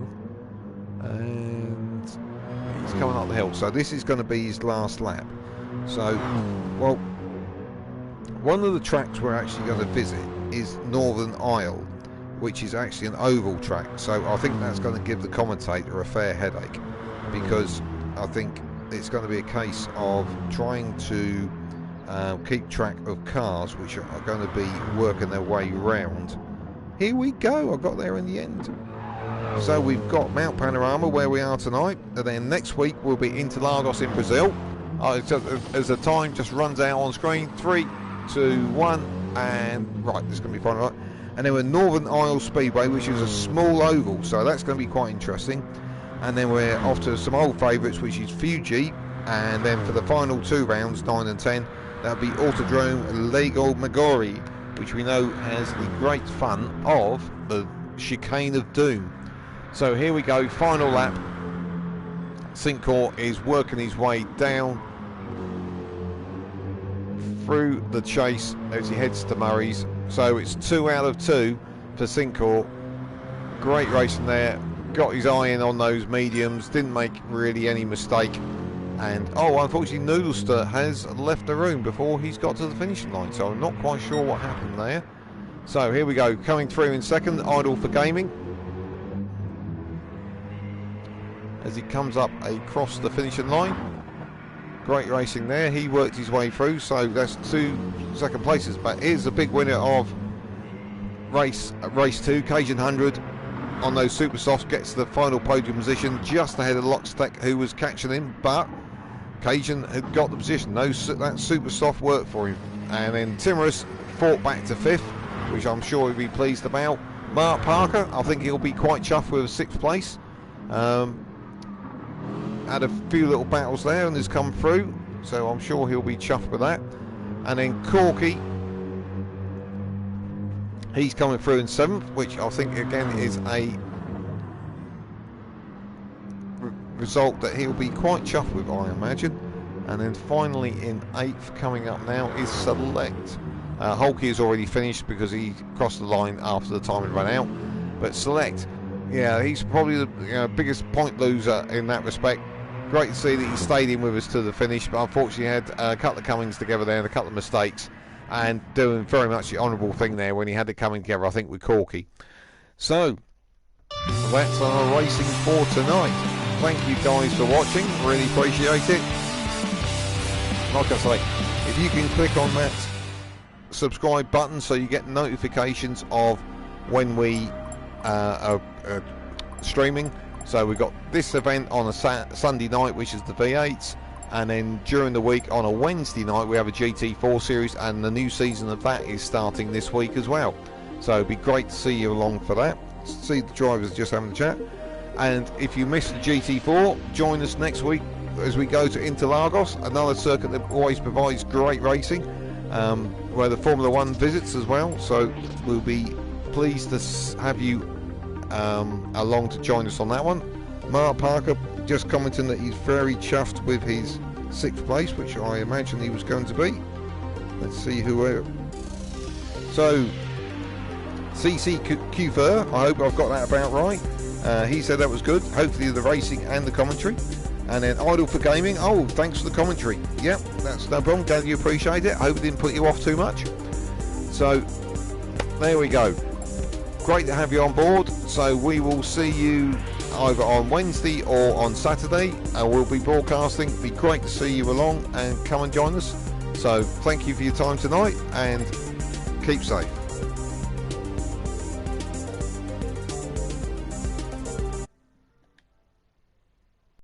and he's coming up the hill. So this is going to be his last lap. So, well, one of the tracks we're actually going to visit is Northern Isle, which is actually an oval track. So I think that's going to give the commentator a fair headache, because I think it's going to be a case of trying to keep track of cars which are going to be working their way round. Here we go, I got there in the end. So we've got Mount Panorama where we are tonight, and then next week we'll be Interlagos in Brazil. As the time just runs out on screen, 3, 2, 1, and right, this is going to be fun, right? And then we're Northern Isle Speedway, which is a small oval, so that's going to be quite interesting. And then we're off to some old favourites, which is Fuji. And then for the final 2 rounds, 9 and 10, that'll be Autodrome Lego Magori, which we know has the great fun of the Chicane of Doom. So here we go, final lap. Sinclair is working his way down through the chase as he heads to Murray's. So it's 2 out of 2 for Sinclair. Great racing there. Got his eye in on those mediums. Didn't make really any mistake. And unfortunately Noodlester has left the room before he's got to the finishing line. So I'm not quite sure what happened there. So here we go. Coming through in second, Idle for Gaming. As he comes up across the finishing line. Great racing there. He worked his way through, so that's 2 second places. But here's the big winner of race 2, Cajun 100 on those super softs, gets the final podium position just ahead of Lockstack, who was catching him, but Cajun had got the position. That super soft worked for him. And then Timorous fought back to 5th, which I'm sure he'll be pleased about. Mark Parker, I think he'll be quite chuffed with a 6th place. Had a few little battles there and has come through, so I'm sure he'll be chuffed with that. And then Corky, he's coming through in 7th, which I think again is a result that he'll be quite chuffed with, I imagine. And then finally in 8th coming up now is Select. Holkey has already finished because he crossed the line after the time had run out, but Select, yeah, he's probably the biggest point loser in that respect. Great to see that he stayed in with us to the finish, but unfortunately had a couple of comings together there and a couple of mistakes, and doing very much the honourable thing there when he had it coming together, I think, with Corky. So that's our racing for tonight. Thank you guys for watching, really appreciate it. Like I say, if you can click on that subscribe button so you get notifications of when we are streaming. So we've got this event on a Sunday night, which is the V8s, and then during the week on a Wednesday night we have a GT4 series, and the new season of that is starting this week as well. So it'd be great to see you along for that. See the drivers just having a chat. And if you missed the GT4, join us next week as we go to Interlagos, another circuit that always provides great racing, where the Formula 1 visits as well. So we'll be pleased to have you along to join us on that one. Mark Parker just commenting that he's very chuffed with his 6th place, which I imagine he was going to be. Let's see who. So CC Cufer, I hope I've got that about right. He said that was good. Hopefully the racing and the commentary. And then Idle for Gaming. Oh, thanks for the commentary. Yep, that's no problem. Glad you appreciate it. Hope it didn't put you off too much. So there we go. Great to have you on board. So we will see you either on Wednesday or on Saturday, and we'll be broadcasting. It'd be great to see you along and come and join us. So thank you for your time tonight, and keep safe.